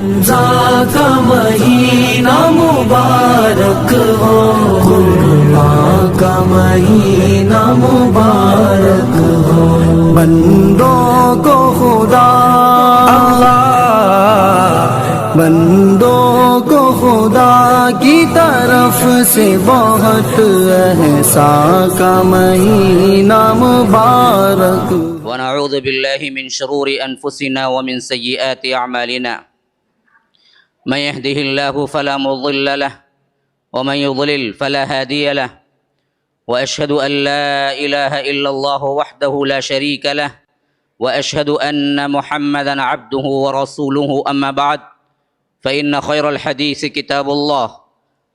رمضان کا مہینہ مبارک ہو، قربان کا مہینہ مبارک ہو، بندوں کو خدا بندوں کو خدا کی طرف سے بہت احسان کا مہینہ مبارک۔ ونعوذ باللہ من شرور انفسنا ومن سیئات اعمالنا، من يهده الله فلا مضل له ومن يضلل فلا هادي له، واشهد ان لا اله الا الله وحده لا شريك له، واشهد ان محمدا عبده ورسوله، اما بعد فإن خير الحديث كتاب الله،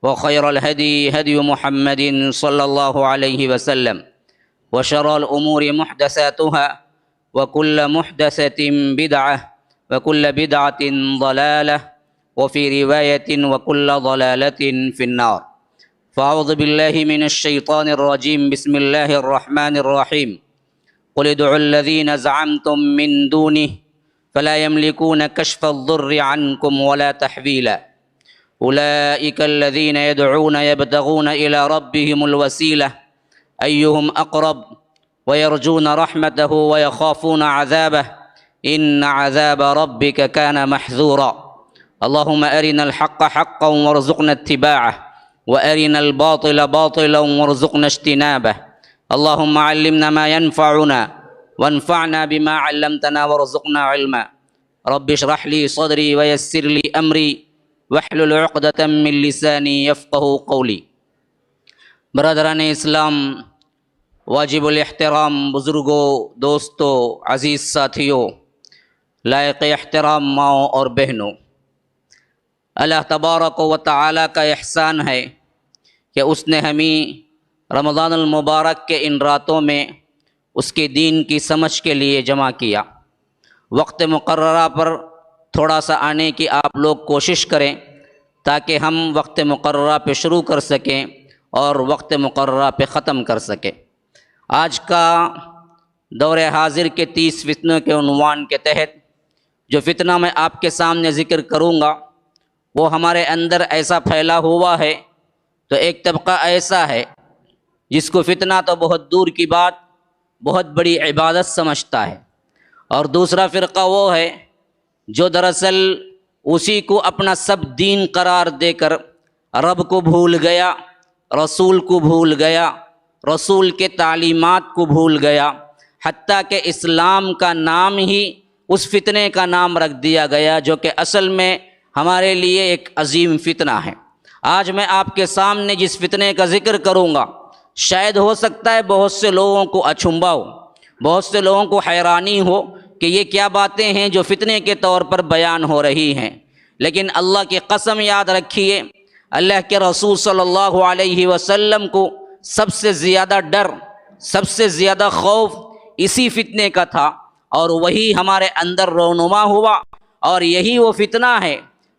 وخير الهدي هدي محمد صلى الله عليه وسلم، وشر الأمور محدثاتها، وكل محدثة بدعة، وكل بدعة ضلالة، وفي رواية وكل ضلالة في النار۔ فأعوذ بالله من الشيطان الرجيم، بسم الله الرحمن الرحيم۔ قل ادعوا الذين زعمتم من دونه فلا يملكون كشف الضر عنكم ولا تحويلا، أولئك الذين يدعون يبتغون إلى ربهم الوسيلة أيهم أقرب ويرجون رحمته ويخافون عذابه إن عذاب ربك كان محذورا۔ اللهم أرنا الحق حقا وارزقنا اتباعه، وأرنا الباطل باطلا وارزقنا اجتنابه۔ اللهم علمنا ما ينفعنا وانفعنا بما علمتنا وارزقنا علما۔ رب اشرح لي صدري ويسر لي امری واحلل عقدة من لسانی یفقہوا قولی۔ برادران اسلام، واجب الاحترام بزرگوں، دوستوں، عزیز ساتھیوں، لائق احترام ماؤں اور بہنوں، اللہ تبارک و تعالی کا احسان ہے کہ اس نے ہمیں رمضان المبارک کے ان راتوں میں اس کے دین کی سمجھ کے لیے جمع کیا۔ وقت مقررہ پر تھوڑا سا آنے کی آپ لوگ کوشش کریں تاکہ ہم وقت مقررہ پہ شروع کر سکیں اور وقت مقررہ پہ ختم کر سکیں۔ آج کا دور حاضر کے 30 فتنوں کے عنوان کے تحت جو فتنہ میں آپ کے سامنے ذکر کروں گا وہ ہمارے اندر ایسا پھیلا ہوا ہے، تو ایک طبقہ ایسا ہے جس کو فتنہ تو بہت دور کی بات، بہت بڑی عبادت سمجھتا ہے، اور دوسرا فرقہ وہ ہے جو دراصل اسی کو اپنا سب دین قرار دے کر رب کو بھول گیا، رسول کو بھول گیا، رسول کے تعلیمات کو بھول گیا، حتیٰ کہ اسلام کا نام ہی اس فتنے کا نام رکھ دیا گیا جو کہ اصل میں ہمارے لیے ایک عظیم فتنہ ہے۔ آج میں آپ کے سامنے جس فتنے کا ذکر کروں گا شاید ہو سکتا ہے بہت سے لوگوں کو اچنبھا ہو، بہت سے لوگوں کو حیرانی ہو کہ یہ کیا باتیں ہیں جو فتنے کے طور پر بیان ہو رہی ہیں، لیکن اللہ کی قسم یاد رکھیے، اللہ کے رسول صلی اللہ علیہ وسلم کو سب سے زیادہ ڈر، سب سے زیادہ خوف اسی فتنے کا تھا، اور وہی ہمارے اندر رونما ہوا، اور یہی وہ فتنہ ہے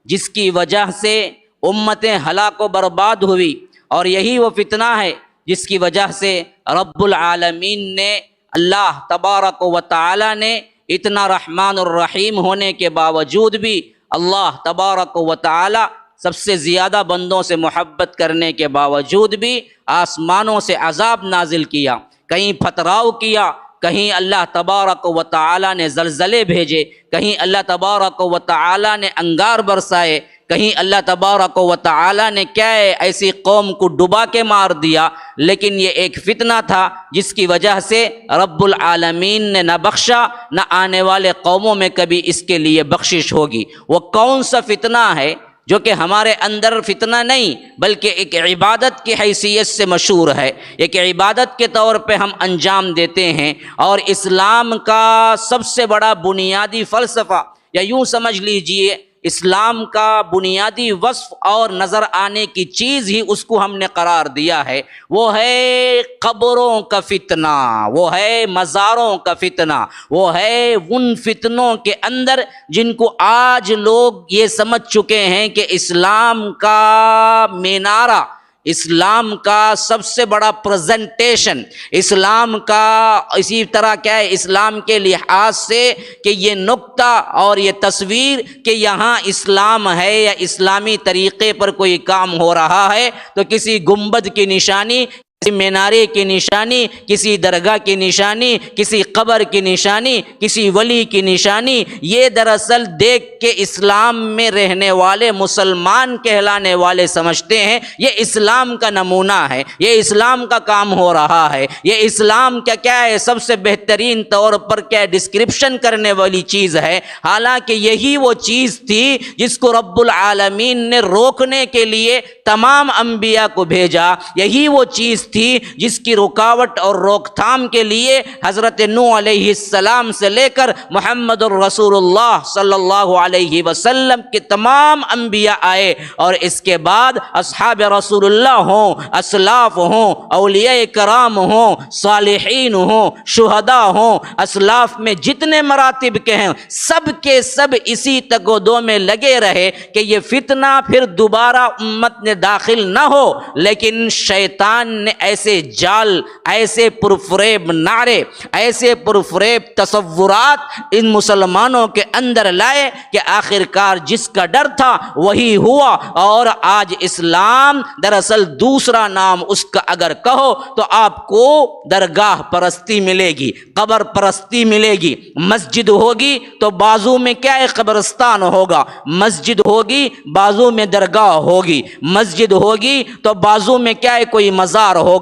جس کی وجہ سے امتیں ہلاک و برباد ہوئی، اور یہی وہ فتنہ ہے جس کی وجہ سے رب العالمین نے، اللہ تبارک و تعالی نے اتنا رحمان الرحیم ہونے کے باوجود بھی، اللہ تبارک و تعالی سب سے زیادہ بندوں سے محبت کرنے کے باوجود بھی آسمانوں سے عذاب نازل کیا، کہیں پتھراؤ کیا، کہیں اللہ تبارک و تعالی نے زلزلے بھیجے، کہیں اللہ تبارک و تعالی نے انگار برسائے، کہیں اللہ تبارک و تعالی نے کیا ہے ایسی قوم کو ڈبا کے مار دیا، لیکن یہ ایک فتنہ تھا جس کی وجہ سے رب العالمین نے نہ بخشا، نہ آنے والے قوموں میں کبھی اس کے لیے بخشش ہوگی۔ وہ کون سا فتنہ ہے جو کہ ہمارے اندر فتنہ نہیں بلکہ ایک عبادت کی حیثیت سے مشہور ہے، ایک عبادت کے طور پہ ہم انجام دیتے ہیں، اور اسلام کا سب سے بڑا بنیادی فلسفہ، یا یوں سمجھ لیجئے اسلام کا بنیادی وصف اور نظر آنے کی چیز ہی اس کو ہم نے قرار دیا ہے، وہ ہے قبروں کا فتنہ، وہ ہے مزاروں کا فتنہ، وہ ہے ان فتنوں کے اندر جن کو آج لوگ یہ سمجھ چکے ہیں کہ اسلام کا مینارہ، اسلام کا سب سے بڑا پریزنٹیشن، اسلام کا اسی طرح کیا ہے اسلام کے لحاظ سے کہ یہ نقطہ اور یہ تصویر کہ یہاں اسلام ہے یا اسلامی طریقے پر کوئی کام ہو رہا ہے تو کسی گنبد کی نشانی، کسی مینارے کی نشانی، کسی درگاہ کی نشانی، کسی قبر کی نشانی، کسی ولی کی نشانی، یہ دراصل دیکھ کے اسلام میں رہنے والے مسلمان کہلانے والے سمجھتے ہیں یہ اسلام کا نمونہ ہے، یہ اسلام کا کام ہو رہا ہے، یہ اسلام کا کیا ہے سب سے بہترین طور پر کیا ڈسکرپشن کرنے والی چیز ہے۔ حالانکہ یہی وہ چیز تھی جس کو رب العالمین نے روکنے کے لیے تمام انبیاء کو بھیجا، یہی وہ چیز تھی جس کی رکاوٹ اور روک تھام کے لیے حضرت نوح علیہ السلام سے لے کر محمد الرسول اللہ صلی اللہ علیہ وسلم کے تمام انبیاء آئے، اور اس کے بعد اصحاب رسول اللہ ہوں، اسلاف ہوں، اولیاء کرام ہوں، صالحین ہوں، شہداء ہوں، اسلاف میں جتنے مراتب کے ہیں سب کے سب اسی تگودو میں لگے رہے کہ یہ فتنہ پھر دوبارہ امت نے داخل نہ ہو، لیکن شیطان نے ایسے جال، ایسے پرفریب نعرے، ایسے پرفریب تصورات ان مسلمانوں کے اندر لائے کہ آخرکار جس کا ڈر تھا وہی ہوا، اور آج اسلام دراصل دوسرا نام اس کا اگر کہو تو آپ کو درگاہ پرستی ملے گی، قبر پرستی ملے گی، مسجد ہوگی تو بازو میں کیا ہے قبرستان ہوگا، مسجد ہوگی بازو میں درگاہ ہوگی، مسجد ہوگی تو بازو میں کیا ہے کوئی مزار ہوگا،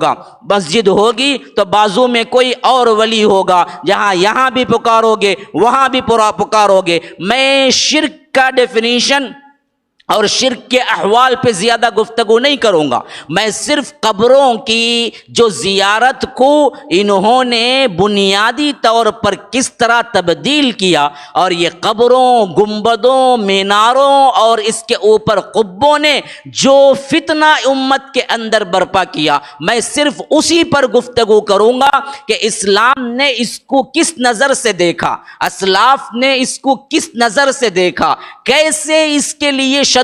مسجد ہوگی تو بازو میں کوئی اور ولی ہوگا، جہاں یہاں بھی پکارو گے وہاں بھی پکارو گے۔ میں شرک کا ڈیفینیشن اور شرک کے احوال پہ زیادہ گفتگو نہیں کروں گا، میں صرف قبروں کی جو زیارت کو انہوں نے بنیادی طور پر کس طرح تبدیل کیا، اور یہ قبروں، گنبدوں، میناروں اور اس کے اوپر قبوں نے جو فتنہ امت کے اندر برپا کیا، میں صرف اسی پر گفتگو کروں گا کہ اسلام نے اس کو کس نظر سے دیکھا، اسلاف نے اس کو کس نظر سے دیکھا، کیسے اس کے لیے شدت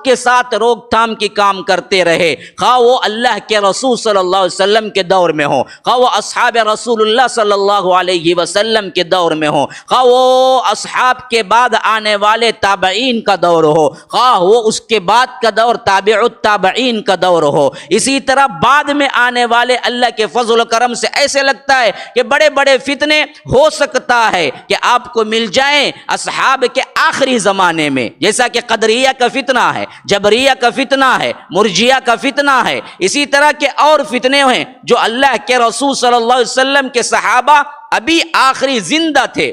کے ساتھ روک تھام کی کام کرتے رہے، خواہ وہ اللہ کے رسول صلی اللہ علیہ وسلم کے دور میں ہو، خواہ وہ اصحاب رسول اللہ صلی اللہ علیہ وسلم کے دور میں ہو، خواہ وہ اصحاب کے بعد آنے والے تابعین کا دور ہو، خواہ وہ اس کے بعد کا دور تابع التابعین کا دور ہو، اسی طرح بعد میں آنے والے اللہ کے فضل و کرم سے ایسے لگتا ہے کہ بڑے بڑے فتنے ہو سکتا ہے کہ آپ کو مل جائیں اصحاب کے آخری زمانے میں، جیسا کہ قدریہ کا فتنہ ہے، جبریہ کا فتنہ ہے، مرجیہ کا فتنہ ہے، اسی طرح کے اور فتنے ہیں جو اللہ کے رسول صلی اللہ علیہ وسلم کے صحابہ ابھی آخری زندہ تھے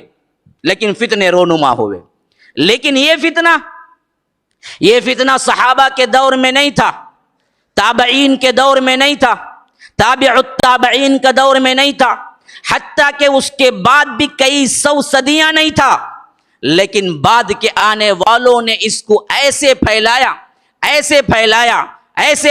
لیکن فتنے رونما ہوئے۔ لیکن یہ فتنہ صحابہ کے دور میں نہیں تھا، تابعین کے دور میں نہیں تھا، تابع التابعین کا دور میں نہیں تھا، حتیٰ کہ اس کے بعد بھی کئی سو صدیاں نہیں تھا، لیکن بعد کے آنے والوں نے اس کو ایسے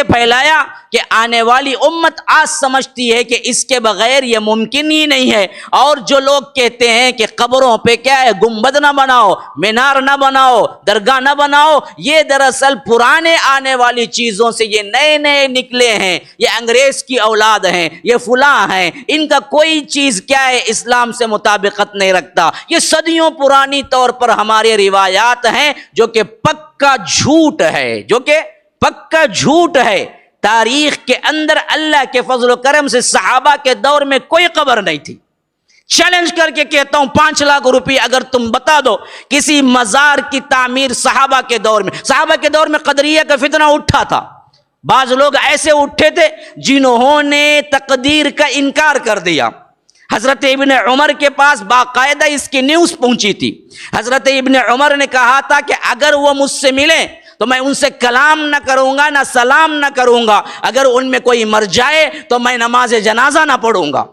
پھیلایا کہ آنے والی امت آج سمجھتی ہے کہ اس کے بغیر یہ ممکن ہی نہیں ہے۔ اور جو لوگ کہتے ہیں کہ قبروں پہ کیا ہے گنبد نہ بناؤ، مینار نہ بناؤ، درگاہ نہ بناؤ، یہ دراصل پرانے آنے والی چیزوں سے یہ نئے نکلے ہیں، یہ انگریز کی اولاد ہیں، یہ فلاں ہیں، ان کا کوئی چیز کیا ہے اسلام سے مطابقت نہیں رکھتا، یہ صدیوں پرانی طور پر ہمارے روایات ہیں جو کہ پکا جھوٹ ہے۔ تاریخ کے اندر اللہ کے فضل و کرم سے صحابہ کے دور میں کوئی قبر نہیں تھی۔ چیلنج کر کے کہتا ہوں 5 لاکھ روپے اگر تم بتا دو کسی مزار کی تعمیر صحابہ کے دور میں قدریہ کا فتنہ اٹھا تھا، بعض لوگ ایسے اٹھے تھے جنہوں نے تقدیر کا انکار کر دیا۔ حضرت ابن عمر کے پاس باقاعدہ اس کی نیوز پہنچی تھی، حضرت ابن عمر نے کہا تھا کہ اگر وہ مجھ سے ملیں تو میں ان سے کلام نہ کروں گا، نہ سلام نہ کروں گا، اگر ان میں کوئی مر جائے تو میں نماز جنازہ نہ پڑھوں گا۔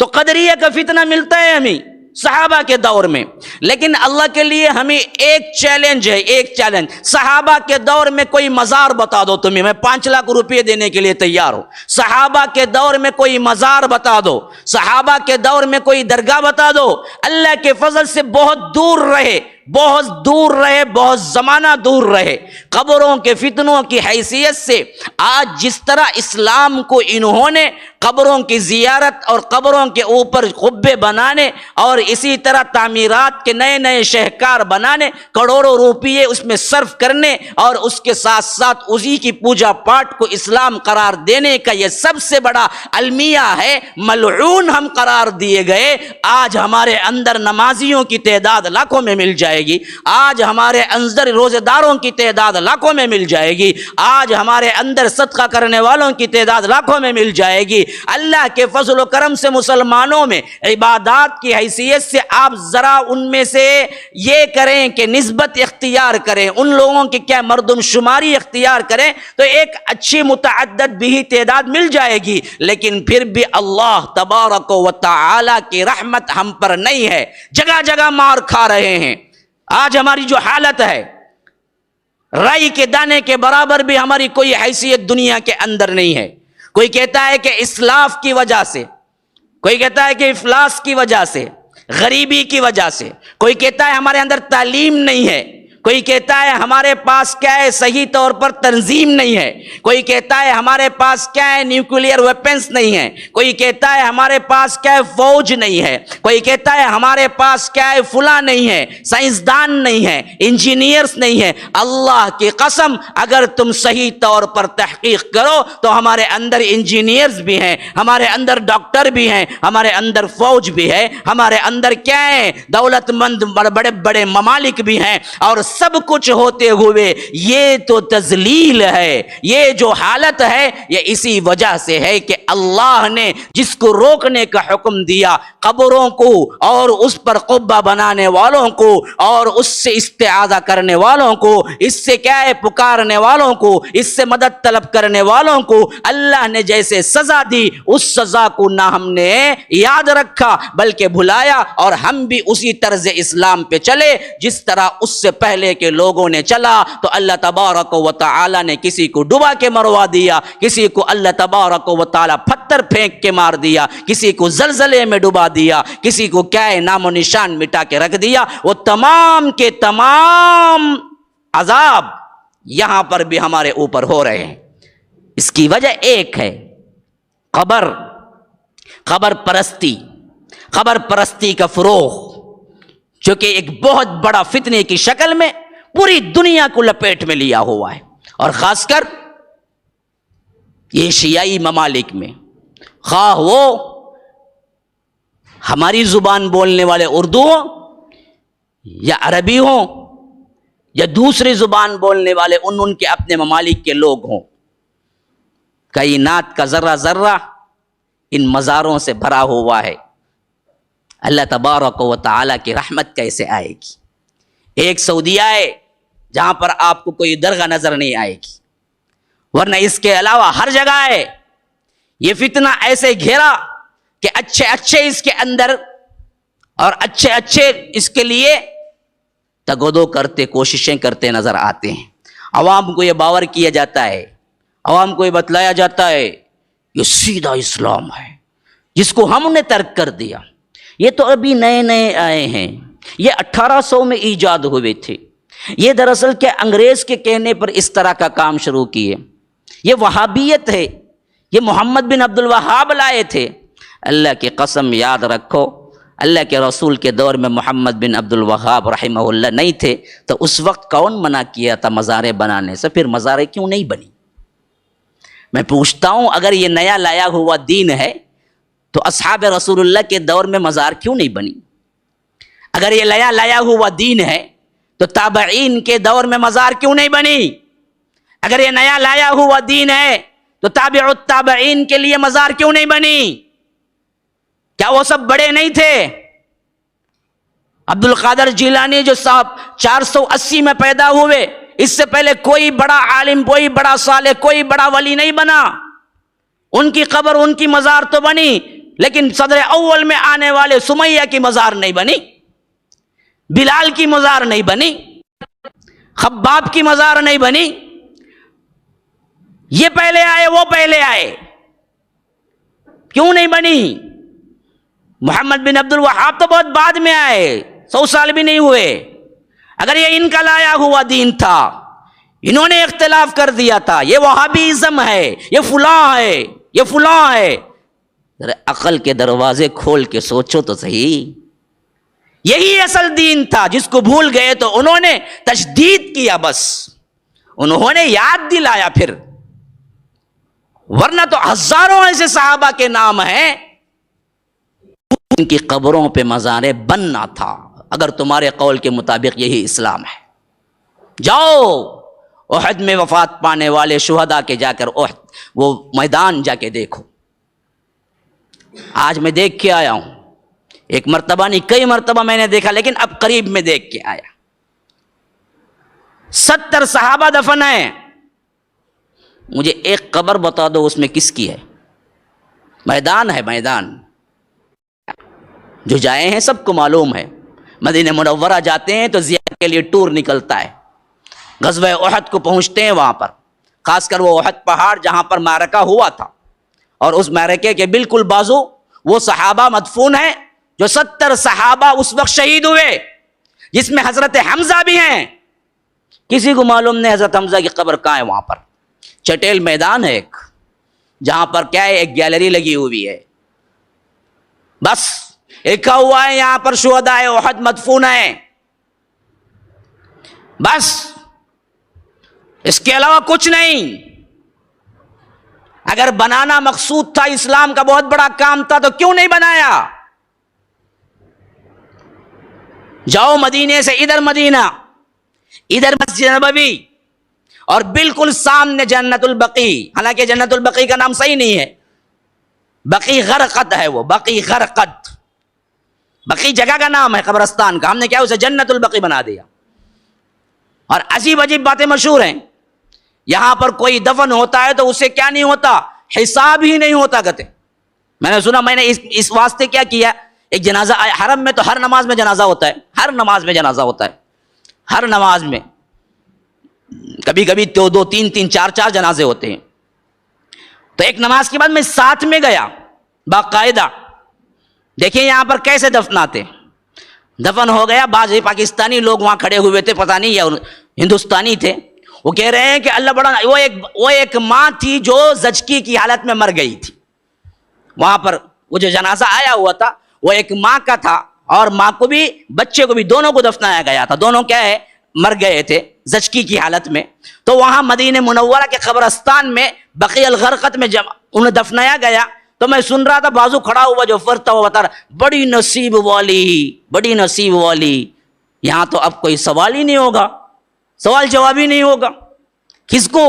تو قدریہ کا فتنہ ملتا ہے ہمیں صحابہ کے دور میں، لیکن اللہ کے لیے ہمیں ایک چیلنج ہے، صحابہ کے دور میں کوئی مزار بتا دو تمہیں، میں 5 لاکھ روپے دینے کے لیے تیار ہوں۔ صحابہ کے دور میں کوئی مزار بتا دو، صحابہ کے دور میں کوئی درگاہ بتا دو۔ اللہ کے فضل سے بہت دور رہے، بہت دور رہے، بہت زمانہ دور رہے قبروں کے فتنوں کی حیثیت سے۔ آج جس طرح اسلام کو انہوں نے قبروں کی زیارت اور قبروں کے اوپر قبے بنانے اور اسی طرح تعمیرات کے نئے نئے شہکار بنانے، کروڑوں روپیے اس میں صرف کرنے اور اس کے ساتھ ساتھ اسی کی پوجا پاٹ کو اسلام قرار دینے کا یہ سب سے بڑا المیہ ہے، ملعون ہم قرار دیے گئے۔ آج ہمارے اندر نمازیوں کی تعداد لاکھوں میں مل جائے گی، آج ہمارے اندر روزے داروں کی تعداد لاکھوں میں مل جائے گی، آج ہمارے اندر صدقہ کرنے والوں کی تعداد لاکھوں میں مل جائے گی۔ اللہ کے فضل و کرم سے مسلمانوں میں عبادات کی حیثیت سے آپ ذرا ان میں سے یہ کریں کہ نسبت اختیار کریں، ان لوگوں کی کیا مردم شماری اختیار کریں تو ایک اچھی متعدد بھی تعداد مل جائے گی، لیکن پھر بھی اللہ تبارک و تعالی کی رحمت ہم پر نہیں ہے، جگہ جگہ مار کھا رہے ہیں۔ آج ہماری جو حالت ہے، رائی کے دانے کے برابر بھی ہماری کوئی حیثیت دنیا کے اندر نہیں ہے۔ کوئی کہتا ہے کہ اسلاف کی وجہ سے، کوئی کہتا ہے کہ افلاس کی وجہ سے، غریبی کی وجہ سے، کوئی کہتا ہے ہمارے اندر تعلیم نہیں ہے، کوئی کہتا ہے ہمارے پاس کیا ہے صحیح طور پر تنظیم نہیں ہے، کوئی کہتا ہے ہمارے پاس کیا ہے نیوکلیئر ویپنز نہیں ہے، کوئی کہتا ہے ہمارے پاس کیا ہے فوج نہیں ہے، کوئی کہتا ہے ہمارے پاس کیا ہے فلاں نہیں ہے، سائنسدان نہیں ہے، انجینئرز نہیں ہے۔ اللہ کی قسم اگر تم صحیح طور پر تحقیق کرو تو ہمارے اندر انجینئرز بھی ہیں، ہمارے اندر ڈاکٹر بھی ہیں، ہمارے اندر فوج بھی ہے، ہمارے اندر کیا ہے دولت مند بڑے بڑے ممالک بھی ہیں، اور سب کچھ ہوتے ہوئے یہ تو تذلیل ہے، یہ جو حالت ہے یہ اسی وجہ سے ہے کہ اللہ نے جس کو روکنے کا حکم دیا، قبروں کو اور اس پر قبہ بنانے والوں کو اور اس سے استعاذہ کرنے والوں کو، اس سے کیا ہے پکارنے والوں کو، اس سے مدد طلب کرنے والوں کو اللہ نے جیسے سزا دی، اس سزا کو نہ ہم نے یاد رکھا بلکہ بھلایا، اور ہم بھی اسی طرز اسلام پہ چلے جس طرح اس سے پہلے کے لوگوں نے چلا۔ تو اللہ تبارک و تعالی نے کسی کو ڈبا کے مروا دیا، کسی کو اللہ تبارک و تعالی پتھر پھینک کے مار دیا، کسی کو زلزلے میں ڈبا دیا، کسی کو کیا ہے نام و نشان مٹا کے رکھ دیا۔ وہ تمام کے تمام عذاب یہاں پر بھی ہمارے اوپر ہو رہے ہیں۔ اس کی وجہ ایک ہے، قبر پرستی کا فروغ، جو کہ ایک بہت بڑا فتنے کی شکل میں پوری دنیا کو لپیٹ میں لیا ہوا ہے، اور خاص کر یہ شیعی ممالک میں، خواہ وہ ہماری زبان بولنے والے اردو ہوں یا عربی ہوں یا دوسری زبان بولنے والے ان کے اپنے ممالک کے لوگ ہوں، کائنات کا ذرہ ذرہ ان مزاروں سے بھرا ہوا ہے۔ اللہ تبارک و تعالیٰ کی رحمت کیسے آئے گی؟ ایک سعودیہ ہے جہاں پر آپ کو کوئی درگاہ نظر نہیں آئے گی، ورنہ اس کے علاوہ ہر جگہ ہے۔ یہ فتنہ ایسے گھیرا کہ اچھے اچھے اس کے اندر اور اچھے اچھے اس کے لیے تگودو کرتے، کوششیں کرتے نظر آتے ہیں۔ عوام کو یہ باور کیا جاتا ہے، عوام کو یہ بتلایا جاتا ہے یہ سیدھا اسلام ہے جس کو ہم نے ترک کر دیا۔ یہ تو ابھی نئے نئے آئے ہیں، یہ 1800 میں ایجاد ہوئے تھے، یہ دراصل کہ انگریز کے کہنے پر اس طرح کا کام شروع کیے، یہ وہابیت ہے، یہ محمد بن عبد الوہاب لائے تھے۔ اللہ کی قسم یاد رکھو، اللہ کے رسول کے دور میں محمد بن عبد الوہاب رحمہ اللہ نہیں تھے تو اس وقت کون منع کیا تھا مزاریں بنانے سے؟ پھر مزاریں کیوں نہیں بنی؟ میں پوچھتا ہوں، اگر یہ نیا لایا ہوا دین ہے تو اصحاب رسول اللہ کے دور میں مزار کیوں نہیں بنی؟ اگر یہ نیا لایا ہوا دین ہے تو تابعین کے دور میں مزار کیوں نہیں بنی؟ اگر یہ نیا لایا ہوا دین ہے تو تابع التابعین کے لیے مزار کیوں نہیں بنی؟ کیا وہ سب بڑے نہیں تھے؟ عبد القادر جیلانی جو صاحب 480 میں پیدا ہوئے، اس سے پہلے کوئی بڑا عالم، کوئی بڑا صالح، کوئی بڑا ولی نہیں بنا۔ ان کی قبر، ان کی مزار تو بنی، لیکن صدر اول میں آنے والے سمیہ کی مزار نہیں بنی، بلال کی مزار نہیں بنی، خباب کی مزار نہیں بنی۔ یہ پہلے آئے، وہ پہلے آئے، کیوں نہیں بنی؟ محمد بن عبد الوہاب تو بہت بعد میں آئے، 100 سال بھی نہیں ہوئے۔ اگر یہ ان کا لایا ہوا دین تھا، انہوں نے اختلاف کر دیا تھا، یہ وہابیزم ہے، یہ فلاں ہے، یہ فلاں ہے، ذرا عقل کے دروازے کھول کے سوچو تو صحیح. یہی اصل دین تھا جس کو بھول گئے تو انہوں نے تشدید کیا، بس انہوں نے یاد دلایا پھر. ورنہ تو ہزاروں ایسے صحابہ کے نام ہیں ان کی قبروں پہ مزاریں بننا تھا، اگر تمہارے قول کے مطابق یہی اسلام ہے. جاؤ احد میں وفات پانے والے شہداء کے جا کر احد وہ میدان جا کے دیکھو. آج میں دیکھ کے آیا ہوں، ایک مرتبہ نہیں کئی مرتبہ میں نے دیکھا، لیکن اب قریب میں دیکھ کے آیا. 70 صحابہ دفن ہیں. مجھے ایک قبر بتا دو اس میں کس کی ہے؟ میدان ہے، میدان. جو جائے ہیں سب کو معلوم ہے، مدینہ منورہ جاتے ہیں تو زیارت کے لیے ٹور نکلتا ہے، غزوہ احد کو پہنچتے ہیں وہاں پر، خاص کر وہ احد پہاڑ جہاں پر معرکہ ہوا تھا، اور اس معرکے کے بالکل بازو وہ صحابہ مدفون ہیں جو 70 صحابہ اس وقت شہید ہوئے، جس میں حضرت حمزہ بھی ہیں. کسی کو معلوم نہیں حضرت حمزہ کی قبر کہاں ہے. وہاں پر چٹیل میدان ہے ایک، جہاں پر کیا ہے ایک گیلری لگی ہوئی ہے، بس لکھا ہوا ہے یہاں پر شہداء احد مدفون ہیں، بس اس کے علاوہ کچھ نہیں. اگر بنانا مقصود تھا، اسلام کا بہت بڑا کام تھا، تو کیوں نہیں بنایا؟ جاؤ مدینے سے ادھر مدینہ، ادھر مسجد نبوی، اور بالکل سامنے جنت البقیع. حالانکہ جنت البقیع کا نام صحیح نہیں ہے، بقیع غرقد ہے، وہ بقیع غرقد، بقیع جگہ کا نام ہے قبرستان کا، ہم نے کیا اسے جنت البقیع بنا دیا. اور عجیب عجیب باتیں مشہور ہیں. یہاں پر کوئی دفن ہوتا ہے تو اسے کیا نہیں ہوتا؟ حساب ہی نہیں ہوتا. کہتے میں نے سنا، میں نے اس واسطے کیا کیا، ایک جنازہ حرم میں تو ہر نماز میں جنازہ ہوتا ہے، ہر نماز میں جنازہ ہوتا ہے، ہر نماز میں کبھی کبھی 2 3 4 جنازے ہوتے ہیں. تو ایک نماز کے بعد میں ساتھ میں گیا باقاعدہ. دیکھیں یہاں پر کیسے دفناتے. دفن ہو گیا، بعض پاکستانی لوگ وہاں کھڑے ہوئے تھے، پتہ نہیں یا ہندوستانی تھے، وہ کہہ رہے ہیں کہ اللہ بڑا، وہ ایک ماں تھی جو زچگی کی حالت میں مر گئی تھی. وہاں پر وہ جو جنازہ آیا ہوا تھا وہ ایک ماں کا تھا، اور ماں کو بھی بچے کو بھی دونوں کو دفنایا گیا تھا، دونوں کیا ہے مر گئے تھے زچگی کی حالت میں. تو وہاں مدینہ منورہ کے قبرستان میں بقیع الغرقد میں جب انہیں دفنایا گیا، تو میں سن رہا تھا بازو کھڑا ہوا جو فرتا ہوا بتا رہا، بڑی نصیب والی، بڑی نصیب والی. یہاں تو اب کوئی سوال ہی نہیں ہوگا، سوال جواب ہی نہیں ہوگا. کس کو؟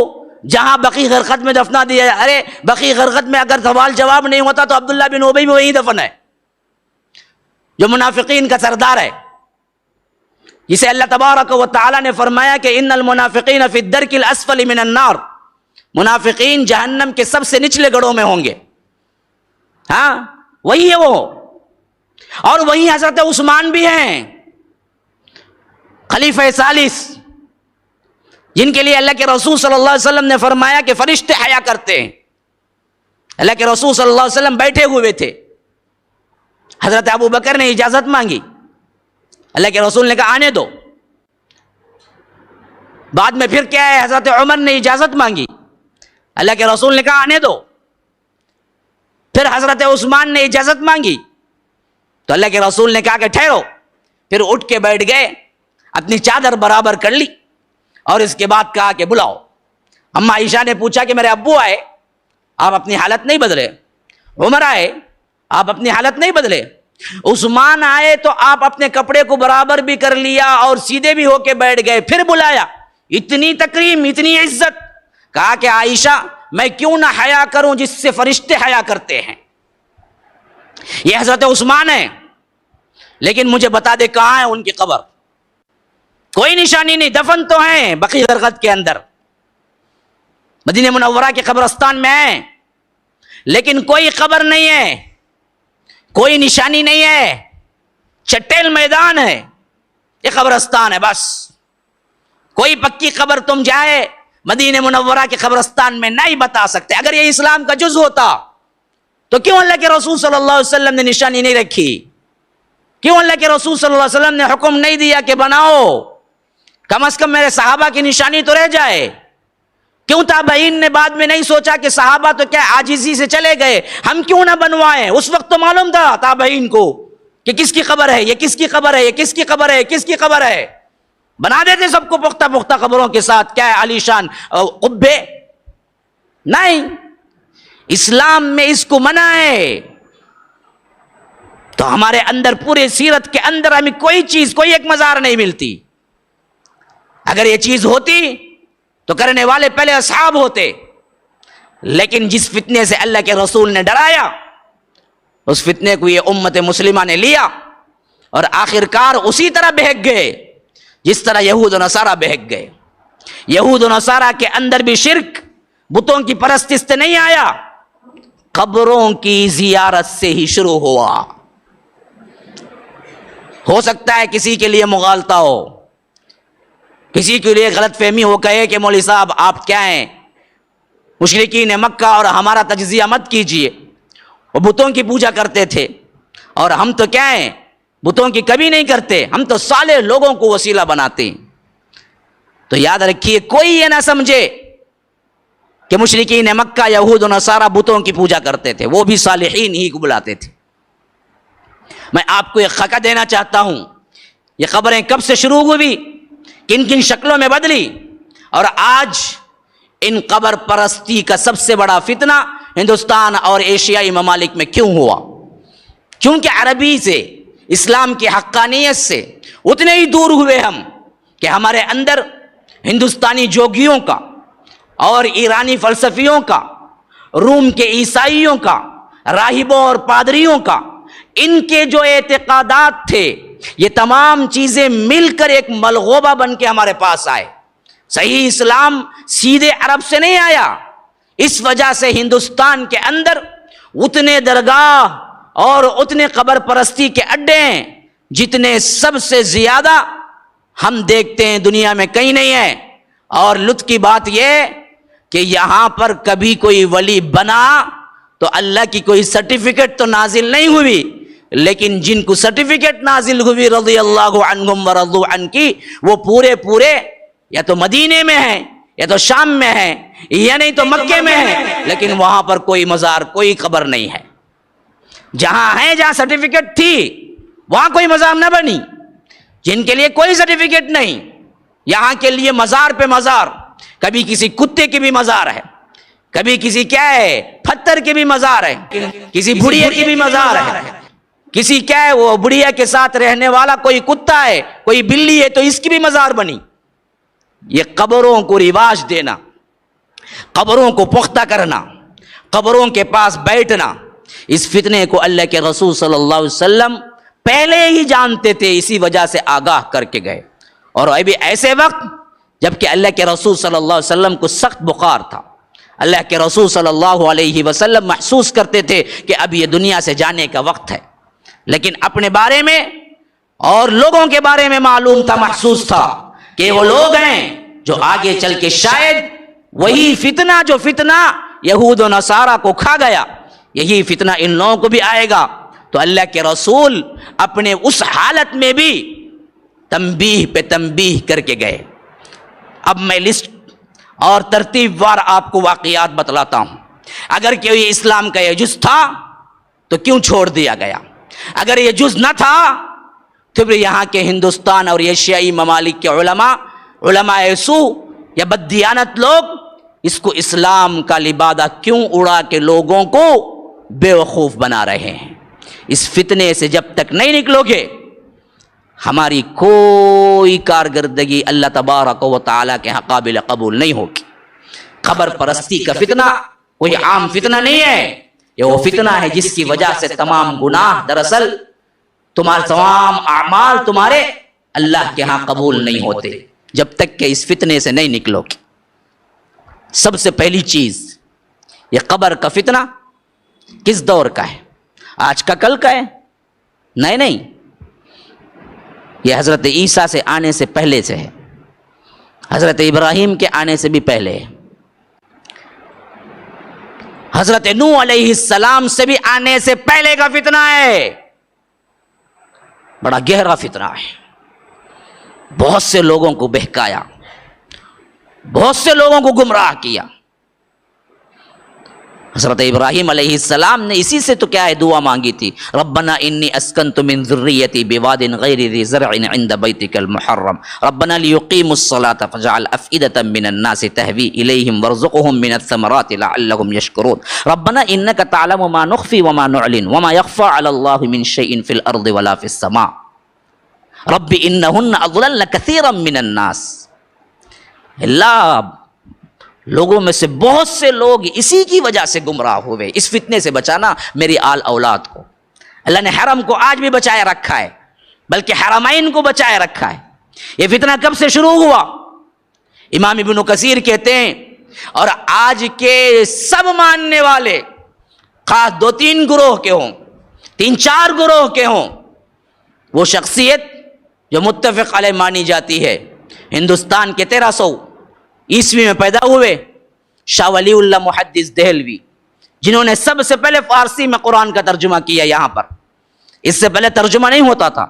جہاں بقیع غرقد میں دفنا دیا ہے. ارے بقیع غرقد میں اگر سوال جواب نہیں ہوتا تو عبداللہ بن ابی بھی وہی دفن ہے، جو منافقین کا سردار ہے، جسے اللہ تبارک و تعالی نے فرمایا کہ ان المنافقین فی الدرک الاسفل من النار، منافقین جہنم کے سب سے نچلے گڑھوں میں ہوں گے. ہاں وہی ہے وہ. اور وہی حضرت عثمان بھی ہیں، خلیفہ ثالث، جن کے لیے اللہ کے رسول صلی اللہ علیہ وسلم نے فرمایا کہ فرشتے حیا کرتے ہیں. اللہ کے رسول صلی اللہ علیہ وسلم بیٹھے ہوئے تھے، حضرت ابو بکر نے اجازت مانگی، اللہ کے رسول نے کہا آنے دو. بعد میں پھر کیا ہے، حضرت عمر نے اجازت مانگی، اللہ کے رسول نے کہا آنے دو. پھر حضرت عثمان نے اجازت مانگی تو اللہ کے رسول نے کہا کہ ٹھہرو. پھر اٹھ کے بیٹھ گئے، اپنی چادر برابر کر لی، اور اس کے بعد کہا کہ بلاؤ. اما عائشہ نے پوچھا کہ میرے ابو آئے، آپ اپنی حالت نہیں بدلے. عمر آئے، آپ اپنی حالت نہیں بدلے. عثمان آئے تو آپ اپنے کپڑے کو برابر بھی کر لیا اور سیدھے بھی ہو کے بیٹھ گئے. پھر بلایا، اتنی تکریم، اتنی عزت. کہا کہ عائشہ میں کیوں نہ حیا کروں جس سے فرشتے حیا کرتے ہیں. یہ حضرت عثمان ہے، لیکن مجھے بتا دے کہاں ہے ان کی قبر. کوئی نشانی نہیں. دفن تو ہیں بقیع غرقد کے اندر، مدینہ منورہ کے قبرستان میں ہیں، لیکن کوئی قبر نہیں ہے، کوئی نشانی نہیں ہے. چٹیل میدان ہے، یہ قبرستان ہے بس. کوئی پکی قبر تم جائے مدینہ منورہ کے قبرستان میں نہیں بتا سکتے. اگر یہ اسلام کا جز ہوتا تو کیوں اللہ کے رسول صلی اللہ علیہ وسلم نے نشانی نہیں رکھی؟ کیوں اللہ کے رسول صلی اللہ علیہ وسلم نے حکم نہیں دیا کہ بناؤ؟ کم از کم میرے صحابہ کی نشانی تو رہ جائے. کیوں تابعین نے بعد میں نہیں سوچا کہ صحابہ تو کیا عاجزی سے چلے گئے, ہم کیوں نہ بنوائیں؟ اس وقت تو معلوم تھا تابعین کو کہ کس کی قبر ہے, یہ کس کی قبر ہے, یہ کس کی قبر ہے, کس کی قبر ہے. بنا دیتے سب کو پختہ پختہ قبروں کے ساتھ. کیا ہے عالی شان قبے؟ نہیں, اسلام میں اس کو منع ہے. تو ہمارے اندر پورے سیرت کے اندر ہمیں کوئی چیز, کوئی ایک مزار نہیں ملتی. اگر یہ چیز ہوتی تو کرنے والے پہلے اصحاب ہوتے. لیکن جس فتنے سے اللہ کے رسول نے ڈرایا, اس فتنے کو یہ امت مسلمہ نے لیا اور آخرکار اسی طرح بہک گئے جس طرح یہود و نصارہ بہک گئے. یہود و نصارہ کے اندر بھی شرک بتوں کی پرستش سے نہیں آیا, قبروں کی زیارت سے ہی شروع ہوا. ہو سکتا ہے کسی کے لیے مغالطہ ہو, کسی کے لیے غلط فہمی ہو, کہے کہ مولوی صاحب آپ کیا ہیں, مشرکین مکہ اور ہمارا تجزیہ مت کیجئے, وہ بتوں کی پوجا کرتے تھے اور ہم تو کیا ہیں, بتوں کی کبھی نہیں کرتے, ہم تو صالح لوگوں کو وسیلہ بناتے ہیں. تو یاد رکھیے, کوئی یہ نہ سمجھے کہ مشرکین مکہ یہود و نصارہ بتوں کی پوجا کرتے تھے, وہ بھی صالحین ہی کو بلاتے تھے. میں آپ کو ایک خاکہ دینا چاہتا ہوں, یہ خبریں کب سے شروع ہوئی, کن کن شکلوں میں بدلی, اور آج ان قبر پرستی کا سب سے بڑا فتنہ ہندوستان اور ایشیائی ممالک میں کیوں ہوا. کیونکہ عربی سے, اسلام کی حقانیت سے اتنے ہی دور ہوئے ہم کہ ہمارے اندر ہندوستانی جوگیوں کا اور ایرانی فلسفیوں کا, روم کے عیسائیوں کا, راہبوں اور پادریوں کا, ان کے جو اعتقادات تھے, یہ تمام چیزیں مل کر ایک ملغوبہ بن کے ہمارے پاس آئے. صحیح اسلام سیدھے عرب سے نہیں آیا. اس وجہ سے ہندوستان کے اندر اتنے درگاہ اور اتنے قبر پرستی کے اڈے ہیں جتنے سب سے زیادہ ہم دیکھتے ہیں دنیا میں کہیں نہیں ہے. اور لطف کی بات یہ کہ یہاں پر کبھی کوئی ولی بنا تو اللہ کی کوئی سرٹیفکیٹ تو نازل نہیں ہوئی, لیکن جن کو سرٹیفکیٹ نازل ہوئی رضی اللہ عنہم ورضوا عنہ کی, وہ پورے یا تو مدینے میں ہیں, یا تو شام میں ہیں, یا نہیں تو مکے میں ہیں, لیکن وہاں پر کوئی مزار, کوئی قبر نہیں ہے. جہاں ہے, جہاں سرٹیفکیٹ تھی, وہاں کوئی مزار نہ بنی. جن کے لیے کوئی سرٹیفکیٹ نہیں, یہاں کے لیے مزار پہ مزار. کبھی کسی کتے کی بھی مزار ہے, کبھی کسی کیا ہے پتھر کی بھی مزار ہے, کسی بڑھیا کی بھی مزار ہے, کسی کیا ہے وہ بڑھیا کے ساتھ رہنے والا کوئی کتا ہے, کوئی بلی ہے تو اس کی بھی مزار بنی. یہ قبروں کو رواج دینا, قبروں کو پختہ کرنا, قبروں کے پاس بیٹھنا, اس فتنے کو اللہ کے رسول صلی اللہ علیہ وسلم پہلے ہی جانتے تھے, اسی وجہ سے آگاہ کر کے گئے. اور ابھی ایسے وقت جبکہ اللہ کے رسول صلی اللہ علیہ وسلم کو سخت بخار تھا, اللہ کے رسول صلی اللہ علیہ وسلم محسوس کرتے تھے کہ اب یہ دنیا سے جانے کا وقت ہے, لیکن اپنے بارے میں اور لوگوں کے بارے میں معلوم تھا, محسوس تھا کہ وہ لوگ ہیں جو آگے چل کے شاید وہی فتنہ جو فتنہ یہود و نصارہ کو کھا گیا, یہی فتنہ ان لوگوں کو بھی آئے گا. تو اللہ کے رسول اپنے اس حالت میں بھی تنبیہ پہ تنبیہ کر کے گئے. اب میں لسٹ اور ترتیب وار آپ کو واقعات بتلاتا ہوں. اگر کوئی اسلام کا یہ جز تھا تو کیوں چھوڑ دیا گیا, اگر یہ جز نہ تھا تو پھر یہاں کے ہندوستان اور ایشیائی ممالک کے علماء سو یا بددیانت لوگ اس کو اسلام کا لبادہ کیوں اڑا کے لوگوں کو بے وقوف بنا رہے ہیں. اس فتنے سے جب تک نہیں نکلو گے ہماری کوئی کارکردگی اللہ تبارک و تعالیٰ کے ہاں قابل قبول نہیں ہوگی. قبر پرستی کا فتنہ کوئی عام فتنہ نہیں ہے, یہ وہ فتنہ ہے جس کی وجہ سے تمام گناہ, دراصل تمہارے تمام اعمال تمہارے اللہ کے ہاں قبول نہیں ہوتے جب تک کہ اس فتنے سے نہیں نکلو گے. سب سے پہلی چیز, یہ قبر کا فتنہ کس دور کا ہے؟ آج کا کل کا ہے؟ نہیں, یہ حضرت عیسیٰ سے آنے سے پہلے سے ہے, حضرت ابراہیم کے آنے سے بھی پہلے ہے, حضرت نوح علیہ السلام سے بھی آنے سے پہلے کا فتنہ ہے. بڑا گہرا فتنہ ہے. بہت سے لوگوں کو بہکایا، بہت سے لوگوں کو گمراہ کیا۔ حضرت ابراہیم علیہ السلام نے اسی سے تو کیا ہے دعا مانگی تھی، ربنا انی اسکنت من ذریتی بواد غیر ذی زرع عند بیتک المحرم ربنا لیقیموا الصلاة فاجعل افئدة من الناس تهوی الیہم وارزقهم من الثمرات لعلهم یشکرون ربنا انک تعلم ما نخفی وما نعلن وما یخفى علی اللہ من شیء فی الارض ولا فی السماء رب انہن اضللن کثیرا من الناس۔ اللہ لوگوں میں سے بہت سے لوگ اسی کی وجہ سے گمراہ ہوئے۔ اس فتنے سے بچانا میری آل اولاد کو۔ اللہ نے حرم کو آج بھی بچائے رکھا ہے، بلکہ حرمین کو بچائے رکھا ہے۔ یہ فتنہ کب سے شروع ہوا؟ امام ابن کثیر کہتے ہیں، اور آج کے سب ماننے والے خاص 2-3 گروہ کے ہوں، 3-4 گروہ کے ہوں، وہ شخصیت جو متفق علیہ مانی جاتی ہے، ہندوستان کے 1300 عیسوی میں پیدا ہوئے شاہ ولی اللہ محدث دہلوی، جنہوں نے سب سے پہلے فارسی میں قرآن کا ترجمہ کیا یہاں پر۔ اس سے پہلے ترجمہ نہیں ہوتا تھا،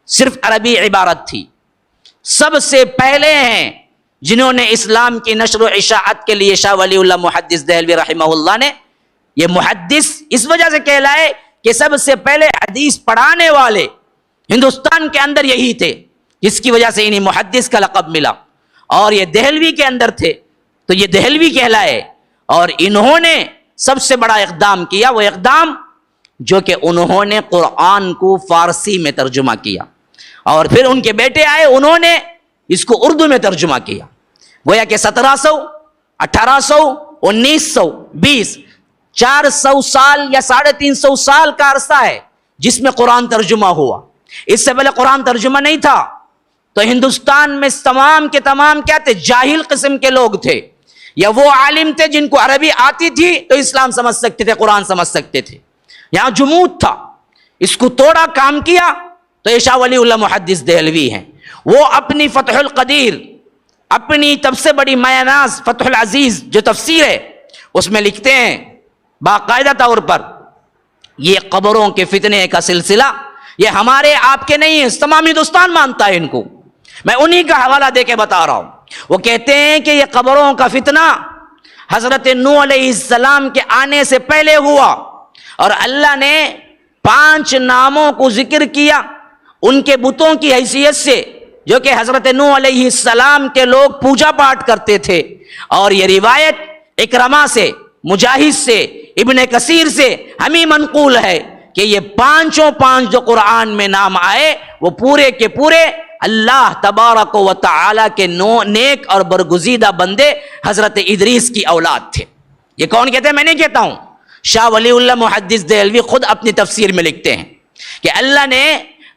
صرف عربی عبارت تھی۔ سب سے پہلے ہیں جنہوں نے اسلام کی نشر و اشاعت کے لیے شاہ ولی اللہ محدث دہلوی رحمہ اللہ نے، یہ محدث اس وجہ سے کہلائے کہ سب سے پہلے حدیث پڑھانے والے ہندوستان کے اندر یہی تھے، جس کی وجہ سے انہیں محدث کا لقب ملا۔ اور یہ دہلوی کے اندر تھے تو یہ دہلوی کہلائے۔ اور انہوں نے سب سے بڑا اقدام کیا، وہ اقدام جو کہ انہوں نے قرآن کو فارسی میں ترجمہ کیا، اور پھر ان کے بیٹے آئے، انہوں نے اس کو اردو میں ترجمہ کیا۔ گویا کہ 1700 1800 1900 20 400 سال یا 350 سال کا عرصہ ہے جس میں قرآن ترجمہ ہوا۔ اس سے پہلے قرآن ترجمہ نہیں تھا، تو ہندوستان میں تمام کے تمام کیا تھے؟ جاہل قسم کے لوگ تھے، یا وہ عالم تھے جن کو عربی آتی تھی تو اسلام سمجھ سکتے تھے، قرآن سمجھ سکتے تھے۔ یہاں جمود تھا، اس کو توڑا، کام کیا تو یہ شاہ ولی اللہ محدث دہلوی ہیں۔ وہ اپنی فتح القدیر، اپنی تب سے بڑی میاناز فتح العزیز جو تفسیر ہے، اس میں لکھتے ہیں باقاعدہ طور پر، یہ قبروں کے فتنے کا سلسلہ یہ ہمارے آپ کے نہیں ہے، تمام ہندوستان مانتا ہے ان کو۔ میں انہی کا حوالہ دے کے بتا رہا ہوں۔ وہ کہتے ہیں کہ یہ قبروں کا فتنہ حضرت نوح علیہ السلام کے آنے سے پہلے ہوا، اور اللہ نے 5 ناموں کو ذکر کیا ان کے بتوں کی حیثیت سے، جو کہ حضرت نوح علیہ السلام کے لوگ پوجا پاٹ کرتے تھے۔ اور یہ روایت اکرمہ سے، مجاہد سے، ابن کثیر سے ہمیں منقول ہے کہ یہ 5 جو قرآن میں نام آئے وہ پورے کے پورے اللہ تبارک و تعالی کے نیک اور برگزیدہ بندے حضرت ادریس کی اولاد تھے۔ یہ کون کہتے ہیں؟ میں نہیں کہتا ہوں، شاہ ولی اللہ محدث دہلوی خود اپنی تفسیر میں لکھتے ہیں کہ اللہ نے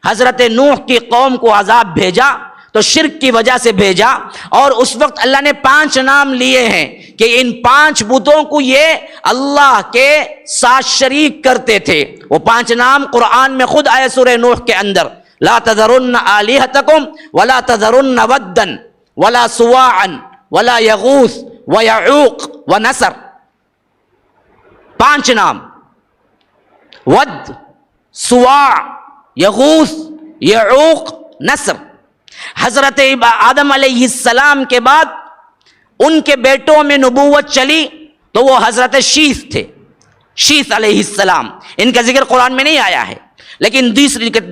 حضرت نوح کی قوم کو عذاب بھیجا تو شرک کی وجہ سے بھیجا، اور اس وقت اللہ نے 5 نام لیے ہیں کہ ان 5 بتوں کو یہ اللہ کے ساتھ شریک کرتے تھے۔ وہ 5 نام قرآن میں خود آئے سورہ نوح کے اندر، لا تذرن آلہتکم ولا تذرن ودا ولا سواعا ولا یغوث ویعوق ونسر۔ 5 نام، ود، سواع، یغوث، یعوق، نسر۔ حضرت آدم علیہ السلام کے بعد ان کے بیٹوں میں نبوت چلی تو وہ حضرت شیث تھے، شیث علیہ السلام۔ ان کا ذکر قرآن میں نہیں آیا ہے، لیکن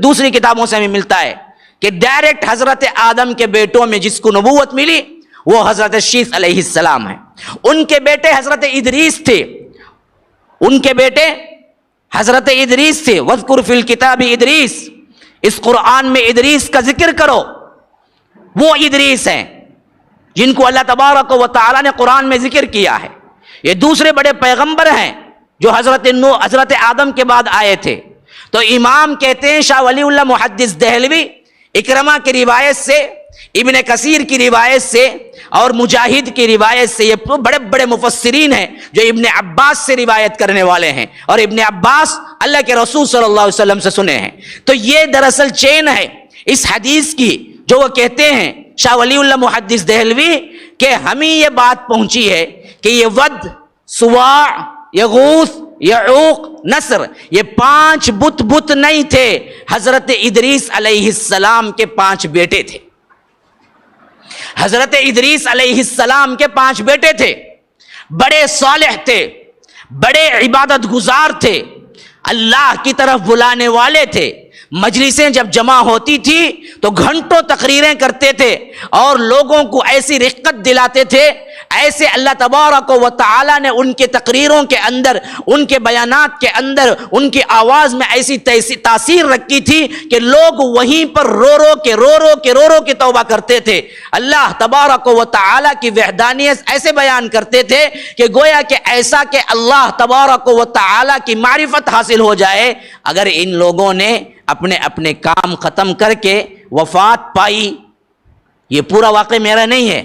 دوسری کتابوں سے ہمیں ملتا ہے کہ ڈائریکٹ حضرت آدم کے بیٹوں میں جس کو نبوت ملی وہ حضرت شیث علیہ السلام ہے۔ ان کے بیٹے حضرت ادریس تھے، ان کے بیٹے حضرت ادریس تھے۔ وَاذْكُرْ فِي الْكِتَابِ ادریس، اس قرآن میں ادریس کا ذکر کرو۔ وہ ادریس ہیں جن کو اللہ تبارک و تعالی نے قرآن میں ذکر کیا ہے۔ یہ دوسرے بڑے پیغمبر ہیں جو حضرت آدم کے بعد آئے تھے۔ تو امام کہتے ہیں شاہ ولی اللہ محدث دہلوی اکرمہ کی روایت سے، ابن کثیر کی روایت سے اور مجاہد کی روایت سے، یہ بڑے بڑے مفسرین ہیں جو ابن عباس سے روایت کرنے والے ہیں، اور ابن عباس اللہ کے رسول صلی اللہ علیہ وسلم سے سنے ہیں۔ تو یہ دراصل چین ہے اس حدیث کی جو وہ کہتے ہیں شاہ ولی اللہ محدث دہلوی کہ ہمیں یہ بات پہنچی ہے کہ یہ ود، سواع، یغوث، یعوق، نصر، یہ 5 بت نہیں تھے، حضرت ادریس علیہ السلام کے 5 بیٹے تھے۔ حضرت ادریس علیہ السلام کے 5 بیٹے تھے، بڑے صالح تھے، بڑے عبادت گزار تھے، اللہ کی طرف بلانے والے تھے۔ مجلسیں جب جمع ہوتی تھی تو گھنٹوں تقریریں کرتے تھے اور لوگوں کو ایسی رقت دلاتے تھے، ایسے اللہ تبارک و تعالی نے ان کے تقریروں کے اندر، ان کے بیانات کے اندر، ان کی آواز میں ایسی تاثیر رکھی تھی کہ لوگ وہیں پر رو رو کے توبہ کرتے تھے۔ اللہ تبارک و تعالی کی وحدانیت ایسے بیان کرتے تھے کہ گویا کہ ایسا کہ اللہ تبارک و تعالی کی معرفت حاصل ہو جائے۔ اگر ان لوگوں نے اپنے اپنے کام ختم کر کے وفات پائی، یہ پورا واقعہ میرا نہیں ہے،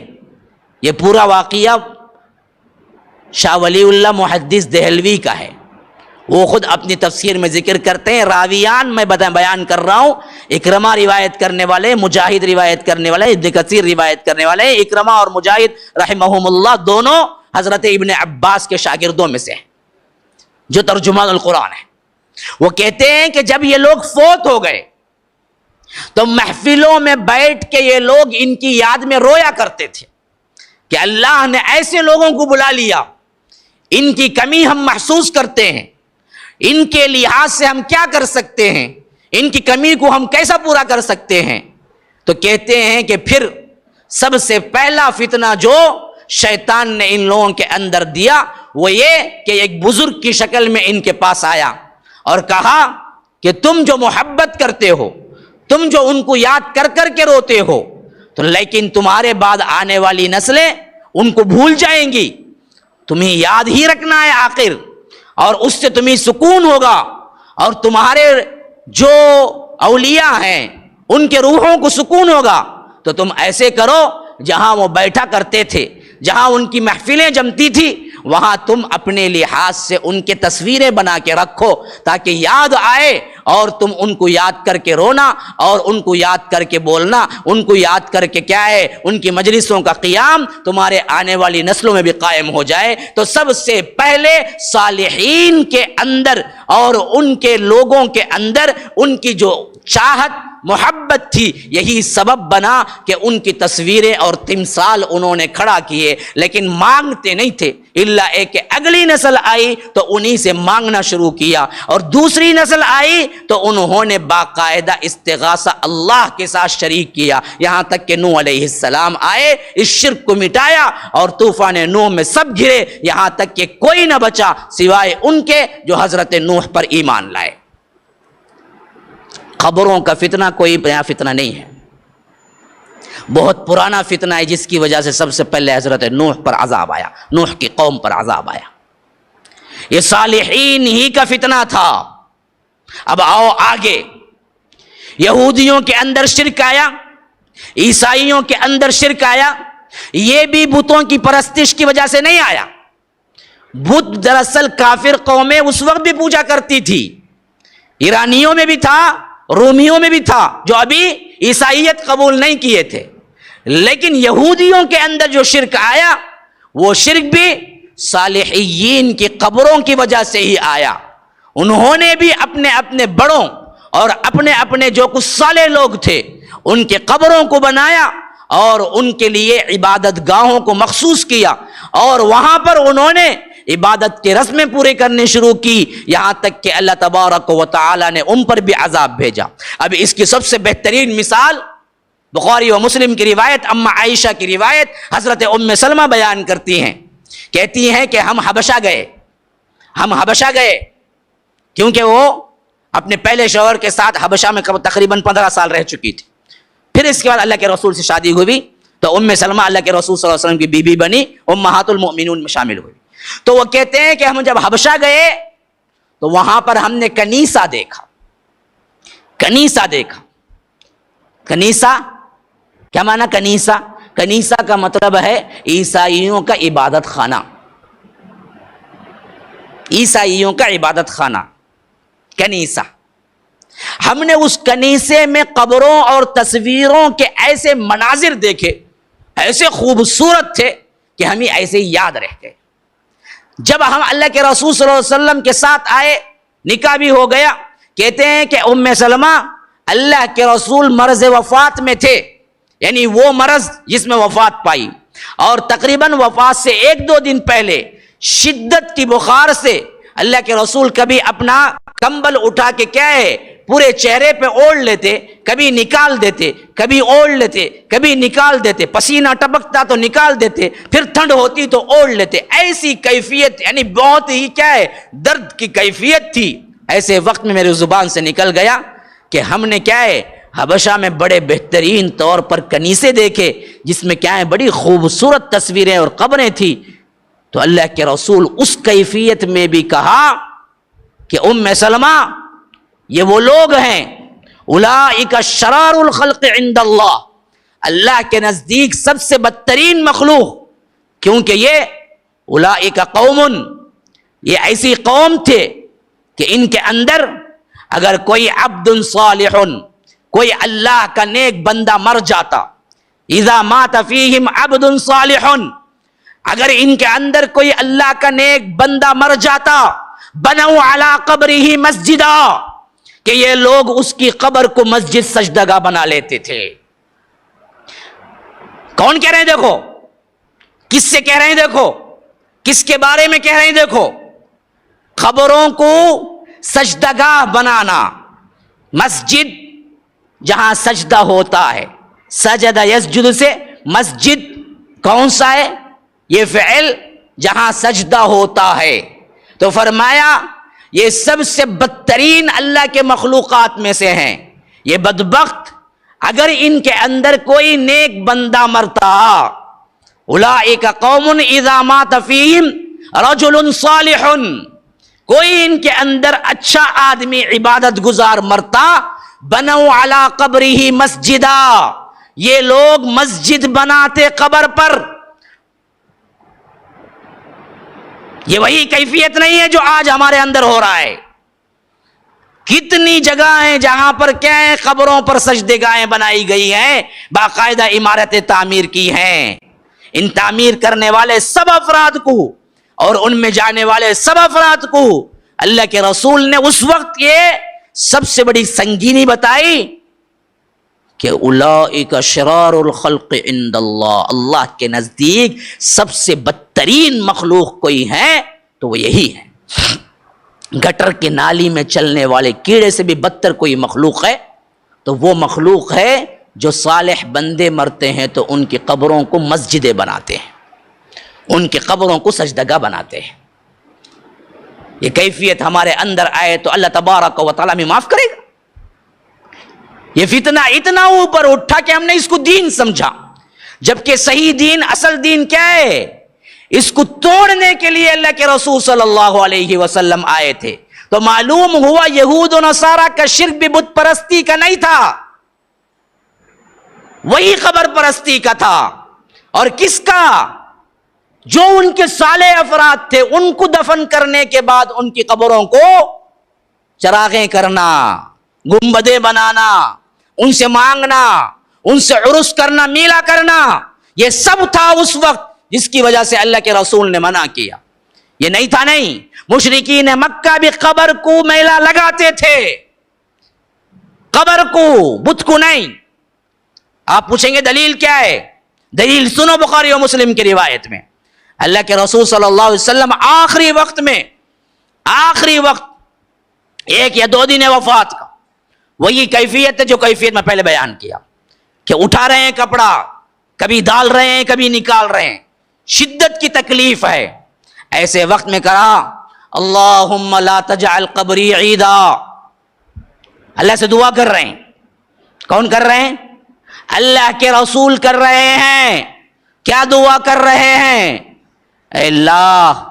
یہ پورا واقعہ شاہ ولی اللہ محدث دہلوی کا ہے، وہ خود اپنی تفسیر میں ذکر کرتے ہیں۔ راویان میں بیان کر رہا ہوں، اکرمہ روایت کرنے والے، مجاہد روایت کرنے والے، ابن کثیر روایت کرنے والے، اکرمہ اور مجاہد رحمہم اللہ دونوں حضرت ابن عباس کے شاگردوں میں سے جو ترجمان القرآن ہے۔ وہ کہتے ہیں کہ جب یہ لوگ فوت ہو گئے تو محفلوں میں بیٹھ کے یہ لوگ ان کی یاد میں رویا کرتے تھے کہ اللہ نے ایسے لوگوں کو بلا لیا، ان کی کمی ہم محسوس کرتے ہیں، ان کے لحاظ سے ہم کیا کر سکتے ہیں، ان کی کمی کو ہم کیسا پورا کر سکتے ہیں۔ تو کہتے ہیں کہ پھر سب سے پہلا فتنہ جو شیطان نے ان لوگوں کے اندر دیا وہ یہ کہ ایک بزرگ کی شکل میں ان کے پاس آیا اور کہا کہ تم جو محبت کرتے ہو، تم جو ان کو یاد کر کر کے روتے ہو، تو لیکن تمہارے بعد آنے والی نسلیں ان کو بھول جائیں گی، تمہیں یاد ہی رکھنا ہے آخر، اور اس سے تمہیں سکون ہوگا، اور تمہارے جو اولیاء ہیں ان کے روحوں کو سکون ہوگا۔ تو تم ایسے کرو، جہاں وہ بیٹھا کرتے تھے، جہاں ان کی محفلیں جمتی تھی، وہاں تم اپنے لحاظ سے ان کے تصویریں بنا کے رکھو تاکہ یاد آئے اور تم ان کو یاد کر کے رونا اور ان کو یاد کر کے بولنا، ان کو یاد کر کے کیا ہے ان کی مجلسوں کا قیام تمہارے آنے والی نسلوں میں بھی قائم ہو جائے۔ تو سب سے پہلے صالحین کے اندر اور ان کے لوگوں کے اندر ان کی جو چاہت محبت تھی، یہی سبب بنا کہ ان کی تصویریں اور تمثال انہوں نے کھڑا کیے، لیکن مانگتے نہیں تھے الا ایک کہ اگلی نسل آئی تو انہی سے مانگنا شروع کیا، اور دوسری نسل آئی تو انہوں نے باقاعدہ استغاثہ اللہ کے ساتھ شریک کیا، یہاں تک کہ نوح علیہ السلام آئے، اس شرک کو مٹایا اور طوفان نوح میں سب گرے، یہاں تک کہ کوئی نہ بچا سوائے ان کے جو حضرت نوح پر ایمان لائے۔ قبروں کا فتنہ کوئی نیا فتنہ نہیں ہے، بہت پرانا فتنہ ہے، جس کی وجہ سے سب سے پہلے حضرت نوح پر عذاب آیا، نوح کی قوم پر عذاب آیا۔ یہ صالحین ہی کا فتنہ تھا۔ اب آؤ آگے، یہودیوں کے اندر شرک آیا، عیسائیوں کے اندر شرک آیا، یہ بھی بتوں کی پرستش کی وجہ سے نہیں آیا۔ بت دراصل کافر قومیں اس وقت بھی پوجا کرتی تھی، ایرانیوں میں بھی تھا، رومیوں میں بھی تھا، جو ابھی عیسائیت قبول نہیں کیے تھے، لیکن یہودیوں کے اندر جو شرک آیا وہ شرک بھی صالحین کی قبروں کی وجہ سے ہی آیا۔ انہوں نے بھی اپنے اپنے بڑوں اور اپنے اپنے جو کچھ صالح لوگ تھے ان کے قبروں کو بنایا اور ان کے لیے عبادت گاہوں کو مخصوص کیا، اور وہاں پر انہوں نے عبادت کے رسمیں پورے کرنے شروع کی، یہاں تک کہ اللہ تبارک و تعالی نے ان پر بھی عذاب بھیجا۔ اب اس کی سب سے بہترین مثال بخاری و مسلم کی روایت، اما عائشہ کی روایت، حضرت ام سلمہ بیان کرتی ہیں، کہتی ہیں کہ ہم حبشہ گئے کیونکہ وہ اپنے پہلے شوہر کے ساتھ حبشہ میں تقریباً 15 سال رہ چکی تھی، پھر اس کے بعد اللہ کے رسول سے شادی ہوئی تو ام سلمہ اللہ کے رسول صلی اللہ علیہ وسلم کی بیوی بنی، امہات المؤمنون میں شامل ہوئی۔ تو وہ کہتے ہیں کہ ہم جب حبشہ گئے تو وہاں پر ہم نے کنیسہ دیکھا۔ کنیسہ کیا معنی؟ کنیسہ کا مطلب ہے عیسائیوں کا عبادت خانہ، عیسائیوں کا عبادت خانہ کنیسہ۔ ہم نے اس کنیسے میں قبروں اور تصویروں کے ایسے مناظر دیکھے، ایسے خوبصورت تھے کہ ہمیں ایسے یاد رہ گئے۔ جب ہم اللہ کے رسول صلی اللہ علیہ وسلم کے ساتھ آئے، نکاح بھی ہو گیا، کہتے ہیں کہ ام سلمہ اللہ کے رسول مرض وفات میں تھے، یعنی وہ مرض جس میں وفات پائی، اور تقریباً وفات سے 1-2 دن پہلے شدت کی بخار سے اللہ کے رسول کبھی اپنا کمبل اٹھا کے کیا ہے پورے چہرے پہ اوڑھ لیتے، کبھی نکال دیتے، کبھی اوڑھ لیتے، کبھی نکال دیتے، پسینہ ٹپکتا تو نکال دیتے، پھر ٹھنڈ ہوتی تو اوڑھ لیتے. ایسی کیفیت، یعنی بہت ہی کیا ہے درد کی کیفیت تھی. ایسے وقت میں میرے زبان سے نکل گیا کہ ہم نے کیا ہے حبشہ میں بڑے بہترین طور پر کنیسے دیکھے جس میں کیا ہے بڑی خوبصورت تصویریں اور قبریں تھی. تو اللہ کے رسول اس کیفیت میں بھی کہا کہ ام سلمہ یہ وہ لوگ ہیں اولئک شرار الخلق عند اللہ، اللہ کے نزدیک سب سے بدترین مخلوق، کیونکہ یہ اولئک قوم، یہ ایسی قوم تھے کہ ان کے اندر اگر کوئی عبد صالح، کوئی اللہ کا نیک بندہ مر جاتا، اذا مات فیہم عبد صالح، اگر ان کے اندر کوئی اللہ کا نیک بندہ مر جاتا، بنوا علی قبرہ مسجدا، کہ یہ لوگ اس کی قبر کو مسجد سجدگاہ بنا لیتے تھے. کون کہہ رہے ہیں دیکھو، کس سے کہہ رہے ہیں دیکھو، کس کے بارے میں کہہ رہے ہیں دیکھو، قبروں کو سجدگاہ بنانا. مسجد جہاں سجدہ ہوتا ہے، سجدہ یسجد سے مسجد کون سا ہے؟ یہ فعل جہاں سجدہ ہوتا ہے. تو فرمایا یہ سب سے بدترین اللہ کے مخلوقات میں سے ہیں. یہ بدبخت اگر ان کے اندر کوئی نیک بندہ مرتا، اولئک قوم اذا مات فیہم رجل صالح، کوئی ان کے اندر اچھا آدمی عبادت گزار مرتا، بنوا علی قبرہ مسجدا، یہ لوگ مسجد بناتے قبر پر. یہ وہی کیفیت نہیں ہے جو آج ہمارے اندر ہو رہا ہے. کتنی جگہ ہیں جہاں پر کیا ہے قبروں پر سجدگاہیں بنائی گئی ہیں، باقاعدہ عمارتیں تعمیر کی ہیں. ان تعمیر کرنے والے سب افراد کو اور ان میں جانے والے سب افراد کو اللہ کے رسول نے اس وقت یہ سب سے بڑی سنگینی بتائی کہ اولئک شرار الخلق عند اللہ، اللہ کے نزدیک سب سے بدترین مخلوق کوئی ہے تو وہ یہی ہے. گٹر کے نالی میں چلنے والے کیڑے سے بھی بدتر کوئی مخلوق ہے تو وہ مخلوق ہے جو صالح بندے مرتے ہیں تو ان کی قبروں کو مسجدیں بناتے ہیں، ان کی قبروں کو سجدگاہ بناتے ہیں. یہ کیفیت ہمارے اندر آئے تو اللہ تبارک و تعالیٰ میں معاف کرے گا. یہ فتنہ اتنا اوپر اٹھا کہ ہم نے اس کو دین سمجھا، جبکہ صحیح دین، اصل دین کیا ہے؟ اس کو توڑنے کے لیے اللہ کے رسول صلی اللہ علیہ وسلم آئے تھے. تو معلوم ہوا یہود و نصارہ کا شرک بھی بت پرستی کا نہیں تھا، وہی قبر پرستی کا تھا. اور کس کا؟ جو ان کے صالح افراد تھے ان کو دفن کرنے کے بعد ان کی قبروں کو چراغیں کرنا، گنبدیں بنانا، ان سے مانگنا، ان سے عرس کرنا، میلہ کرنا، یہ سب تھا اس وقت، جس کی وجہ سے اللہ کے رسول نے منع کیا. یہ نہیں تھا نہیں، مشرکین مکہ بھی قبر کو میلہ لگاتے تھے، قبر کو، بت کو نہیں. آپ پوچھیں گے دلیل کیا ہے؟ دلیل سنو، بخاری و مسلم کی روایت میں اللہ کے رسول صلی اللہ علیہ وسلم آخری وقت میں، آخری وقت 1 یا 2 دن وفات کا، وہی کیفیت ہے جو کیفیت میں پہلے بیان کیا کہ اٹھا رہے ہیں کپڑا، کبھی ڈال رہے ہیں کبھی نکال رہے ہیں، شدت کی تکلیف ہے. ایسے وقت میں کہا اللہم لا تجعل قبری عیدا، اللہ سے دعا کر رہے ہیں. کون کر رہے ہیں؟ اللہ کے رسول کر رہے ہیں. کیا دعا کر رہے ہیں؟ اے اللہ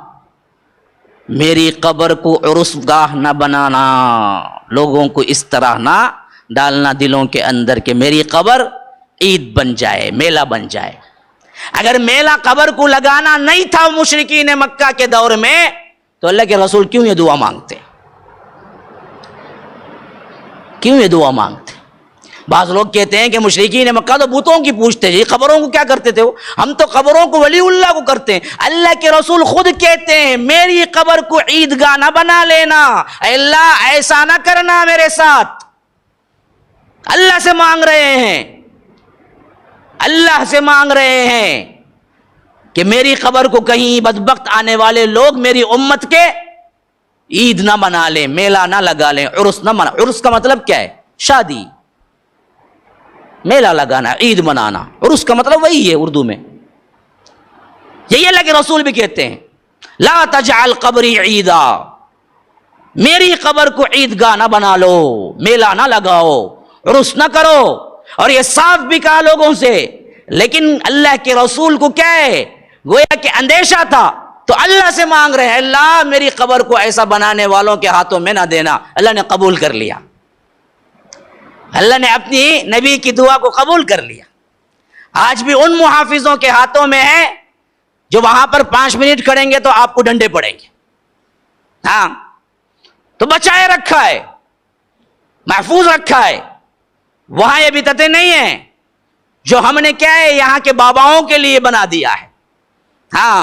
میری قبر کو عرس گاہ نہ بنانا، لوگوں کو اس طرح نہ ڈالنا دلوں کے اندر کہ میری قبر عید بن جائے، میلہ بن جائے. اگر میلہ قبر کو لگانا نہیں تھا مشرکین مکہ کے دور میں تو اللہ کے رسول کیوں یہ دعا مانگتے؟ کیوں یہ دعا مانگتے؟ بعض لوگ کہتے ہیں کہ مشرکین مکہ تو بتوں کی پوجتے تھے، قبروں کو کیا کرتے تھے وہ؟ ہم تو قبروں کو ولی اللہ کو کرتے ہیں. اللہ کے رسول خود کہتے ہیں میری قبر کو عیدگاہ نہ بنا لینا، اے اللہ ایسا نہ کرنا میرے ساتھ. اللہ سے مانگ رہے ہیں. اللہ سے مانگ رہے ہیں کہ میری قبر کو کہیں بدبخت آنے والے لوگ میری امت کے عید نہ منا لیں، میلہ نہ لگا لیں، عرس نہ منا۔ عرس کا مطلب کیا ہے؟ شادی، میلہ لگانا، عید منانا۔ عرس کا مطلب وہی ہے اردو میں، یہی اللہ کے رسول بھی کہتے ہیں لا تجعل قبری عیدا، میری قبر کو عیدگاہ نہ بنا لو، میلہ نہ لگاؤ، عرس نہ کرو۔ اور یہ صاف بھی کہا لوگوں سے، لیکن اللہ کے رسول کو کیا ہے؟ گویا کہ اندیشہ تھا، تو اللہ سے مانگ رہے ہیں اللہ میری قبر کو ایسا بنانے والوں کے ہاتھوں میں نہ دینا۔ اللہ نے قبول کر لیا، اللہ نے اپنی نبی کی دعا کو قبول کر لیا۔ آج بھی ان محافظوں کے ہاتھوں میں ہے جو وہاں پر 5 منٹ کھڑیں گے تو آپ کو ڈنڈے پڑیں گے، ہاں، تو بچائے رکھا ہے، محفوظ رکھا ہے۔ وہاں یہ بدعتیں نہیں ہیں جو ہم نے کیا ہے یہاں کے باباؤں کے لیے بنا دیا ہے۔ ہاں،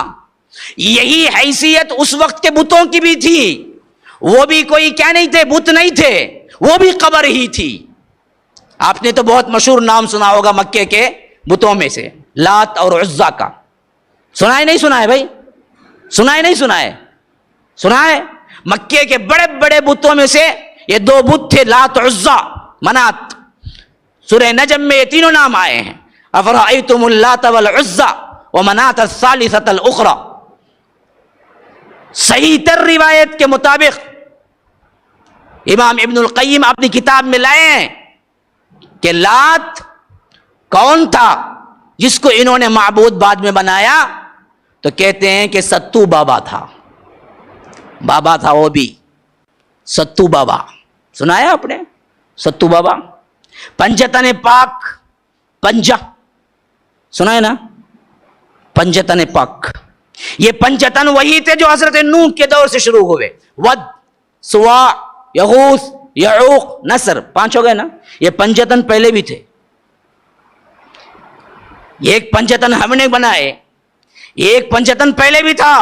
یہی حیثیت اس وقت کے بتوں کی بھی تھی، وہ بھی کوئی کیا نہیں تھے، بت نہیں تھے، وہ بھی قبر ہی تھی۔ آپ نے تو بہت مشہور نام سنا ہوگا مکے کے بتوں میں سے، لات اور عزا کا، سنا ہے نہیں سنا ہے بھائی؟ سنا ہے نہیں سنا ہے؟ سنا ہے؟ مکے کے بڑے بڑے بتوں میں سے یہ 2 بت تھے، لات، عزا، منات۔ سورہ نجم میں یہ تینوں نام آئے ہیں، افرأیتم اللات والعزا ومنات الثالثۃ الاخری۔ صحیح تر روایت کے مطابق امام ابن القیم اپنی کتاب میں لائے ہیں کہ لات کون تھا جس کو انہوں نے معبود بعد میں بنایا، تو کہتے ہیں کہ ستو بابا تھا، بابا تھا وہ بھی، ستو بابا، سنا ہے آپ نے؟ ستو بابا۔ پنجتن پاک، پنجہ، سنا ہے نا؟ پنجتن پاک، یہ پنجتن وہی تھے جو حضرت نوح کے دور سے شروع ہوئے، ود، سواع، یغوث، یعوق، نصر، 5 ہو گئے نا؟ یہ پنجتن پہلے بھی تھے، ایک پنجتن ہم نے بنائے، ایک پنجتن پہلے بھی تھا،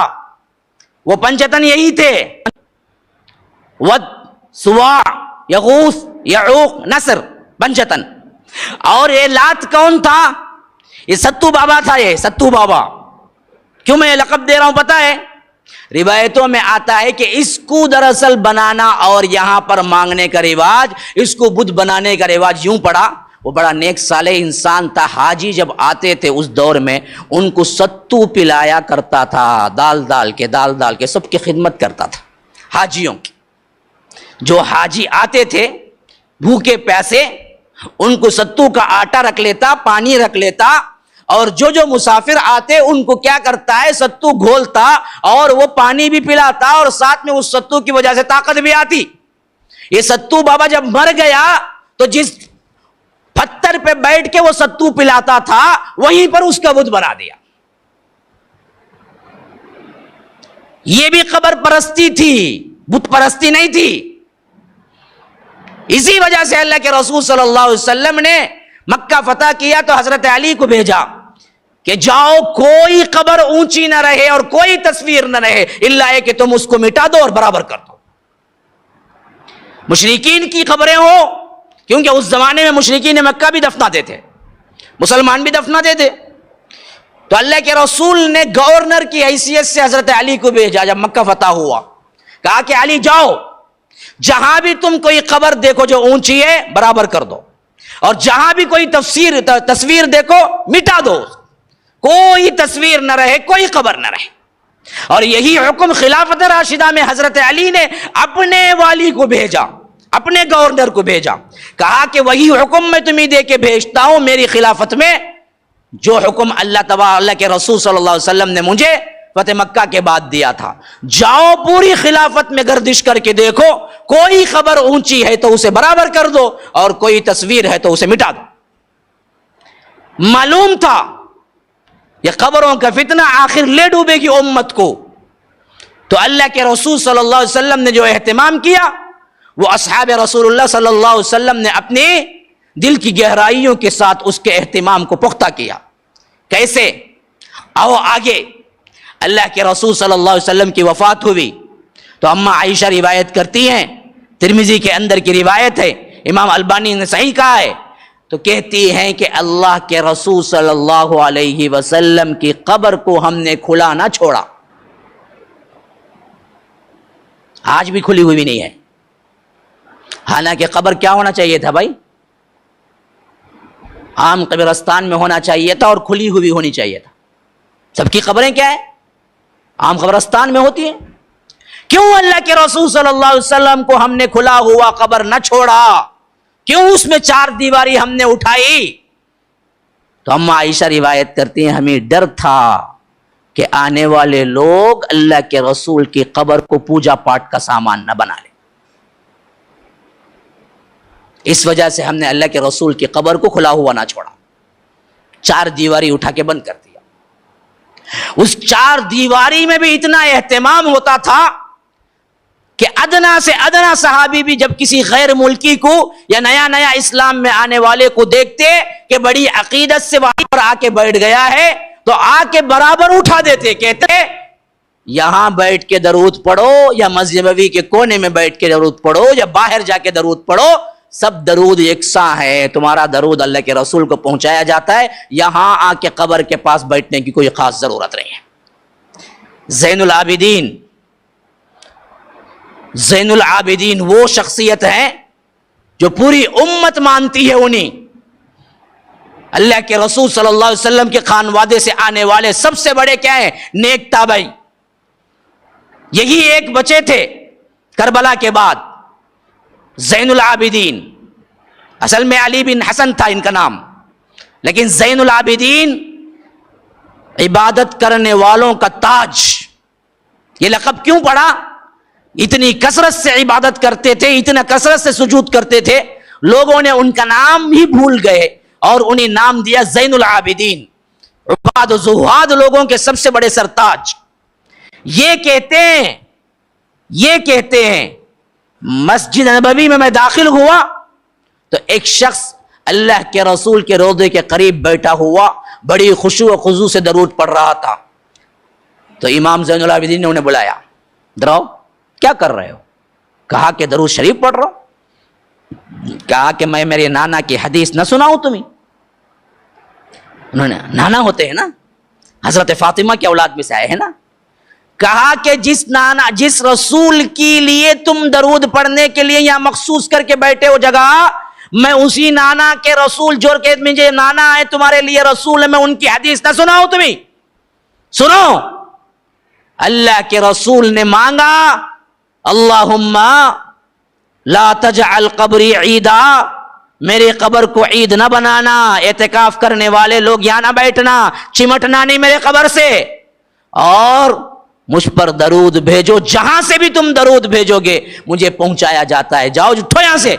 وہ پنجتن یہی تھے، ود، سواع، یغوث، یعوق، نصر، پنجتن۔ اور یہ لات کون تھا؟ یہ ستو بابا تھا، یہ ستو بابا۔ کیوں میں یہ لقب دے رہا ہوں پتہ ہے؟ روایتوں میں آتا ہے کہ اس کو دراصل بنانا اور یہاں پر مانگنے کا رواج، اس کو بدھ بنانے کا رواج یوں پڑا، وہ بڑا نیک صالح انسان تھا، حاجی جب آتے تھے اس دور میں ان کو ستو پلایا کرتا تھا، دال ڈال کے سب کی خدمت کرتا تھا حاجیوں کی۔ جو حاجی آتے تھے بھوکے پیاسے، ان کو ستو کا آٹا رکھ لیتا، پانی رکھ لیتا، اور جو مسافر آتے ان کو کیا کرتا ہے، ستو گھولتا اور وہ پانی بھی پلاتا، اور ساتھ میں اس ستو کی وجہ سے طاقت بھی آتی۔ یہ ستو بابا جب مر گیا تو جس پتھر پہ بیٹھ کے وہ ستو پلاتا تھا وہیں پر اس کا بت بنا دیا۔ یہ بھی قبر پرستی تھی، بت پرستی نہیں تھی۔ اسی وجہ سے اللہ کے رسول صلی اللہ علیہ وسلم نے مکہ فتح کیا تو حضرت علی کو بھیجا کہ جاؤ، کوئی قبر اونچی نہ رہے اور کوئی تصویر نہ رہے، الا ہے کہ تم اس کو مٹا دو اور برابر کر دو۔ مشرکین کی قبریں ہو، کیونکہ اس زمانے میں مشرکین مکہ بھی دفناتے تھے، مسلمان بھی دفناتے تھے، تو اللہ کے رسول نے گورنر کی حیثیت سے حضرت علی کو بھیجا جب مکہ فتح ہوا، کہا کہ علی جاؤ، جہاں بھی تم کوئی قبر دیکھو جو اونچی ہے برابر کر دو، اور جہاں بھی کوئی تصویر دیکھو مٹا دو، کوئی تصویر نہ رہے، کوئی قبر نہ رہے۔ اور یہی حکم خلافت راشدہ میں حضرت علی نے اپنے والی کو بھیجا، اپنے گورنر کو بھیجا، کہا کہ وہی حکم میں تمہیں دے کے بھیجتا ہوں میری خلافت میں جو حکم اللہ کے رسول صلی اللہ علیہ وسلم نے مجھے فتح مکہ کے بعد دیا تھا، جاؤ پوری خلافت میں گردش کر کے دیکھو، کوئی خبر اونچی ہے تو اسے برابر کر دو اور کوئی تصویر ہے تو اسے مٹا دو۔ معلوم تھا یہ قبروں کا فتنہ آخر لے ڈوبے گی امت کو، تو اللہ کے رسول صلی اللہ علیہ وسلم نے جو اہتمام کیا وہ اصحاب رسول اللہ صلی اللہ علیہ وسلم نے اپنے دل کی گہرائیوں کے ساتھ اس کے اہتمام کو پختہ کیا۔ کیسے؟ آؤ آگے، اللہ کے رسول صلی اللہ علیہ وسلم کی وفات ہوئی تو اماں عائشہ روایت کرتی ہیں، ترمذی کے اندر کی روایت ہے، امام البانی نے صحیح کہا ہے، تو کہتی ہیں کہ اللہ کے رسول صلی اللہ علیہ وسلم کی قبر کو ہم نے کھلا نہ چھوڑا، آج بھی کھلی ہوئی بھی نہیں ہے۔ حالانکہ قبر کیا ہونا چاہیے تھا بھائی؟ عام قبرستان میں ہونا چاہیے تھا اور کھلی ہوئی ہونی چاہیے تھا۔ سب کی قبریں کیا ہے؟ عام قبرستان میں ہوتی ہیں۔ کیوں اللہ کے رسول صلی اللہ علیہ وسلم کو ہم نے کھلا ہوا قبر نہ چھوڑا؟ کیوں اس میں چار دیواری ہم نے اٹھائی؟ تو اما عائشہ روایت کرتی ہیں ہمیں ڈر تھا کہ آنے والے لوگ اللہ کے رسول کی قبر کو پوجا پاٹ کا سامان نہ بنا لیں، اس وجہ سے ہم نے اللہ کے رسول کی قبر کو کھلا ہوا نہ چھوڑا، چار دیواری اٹھا کے بند کر دیا۔ اس چار دیواری میں بھی اتنا اہتمام ہوتا تھا کہ ادنا سے ادنا صحابی بھی جب کسی غیر ملکی کو یا نیا نیا اسلام میں آنے والے کو دیکھتے کہ بڑی عقیدت سے وہاں پر آ کے بیٹھ گیا ہے تو آ کے برابر اٹھا دیتے، کہتے یہاں بیٹھ کے درود پڑھو یا مسجد نبوی کے کونے میں بیٹھ کے درود پڑھو یا باہر جا کے درود پڑھو، سب درود یکساں ہے، تمہارا درود اللہ کے رسول کو پہنچایا جاتا ہے، یہاں آ کے قبر کے پاس بیٹھنے کی کوئی خاص ضرورت نہیں ہے۔ زین العابدین وہ شخصیت ہے جو پوری امت مانتی ہے انہیں، اللہ کے رسول صلی اللہ علیہ وسلم کے خانوادے سے آنے والے سب سے بڑے کیا ہیں؟ نیک تابعی۔ یہی ایک بچے تھے کربلا کے بعد، زین العابدین، اصل میں علی بن حسن تھا ان کا نام، لیکن زین العابدین عبادت کرنے والوں کا تاج، یہ لقب کیوں پڑا؟ اتنی کثرت سے عبادت کرتے تھے، اتنا کثرت سے سجود کرتے تھے، لوگوں نے ان کا نام ہی بھول گئے اور انہیں نام دیا زین العابدین، عباد و زہاد لوگوں کے سب سے بڑے سرتاج۔ یہ کہتے ہیں مسجد نبوی میں داخل ہوا تو ایک شخص اللہ کے رسول کے روضے کے قریب بیٹھا ہوا بڑی خشوع و خضوع سے درود پڑھ رہا تھا، تو امام زین العابدین نے انہیں بلایا، دراؤ کیا کر رہے ہو؟ کہا کہ درود شریف پڑھ رہا ہوں۔ کہا کہ میں میرے نانا کی حدیث نہ سناؤں تمہیں؟ انہوں نے، نانا ہوتے ہیں نا، حضرت فاطمہ کی اولاد میں سے آئے ہیں نا۔ کہا کہ جس رسول کے لیے تم درود پڑھنے کے لیے یہاں مخصوص کر کے بیٹھے ہو جگہ، میں اسی نانا کے رسول جو کہ مجھے نانا ہے تمہارے لیے رسول ہے، میں ان کی حدیث نہ سناؤں تمہیں؟ سنو، اللہ کے رسول نے مانگا اللہم لا تجعل قبری عیدا، میرے قبر کو عید نہ بنانا، اعتکاف کرنے والے لوگ یہاں نہ بیٹھنا، چمٹنا نہیں میرے قبر سے، اور مجھ پر درود بھیجو، جہاں سے بھی تم درود بھیجو گے مجھے پہنچایا جاتا ہے، جاؤ اٹھو یہاں سے،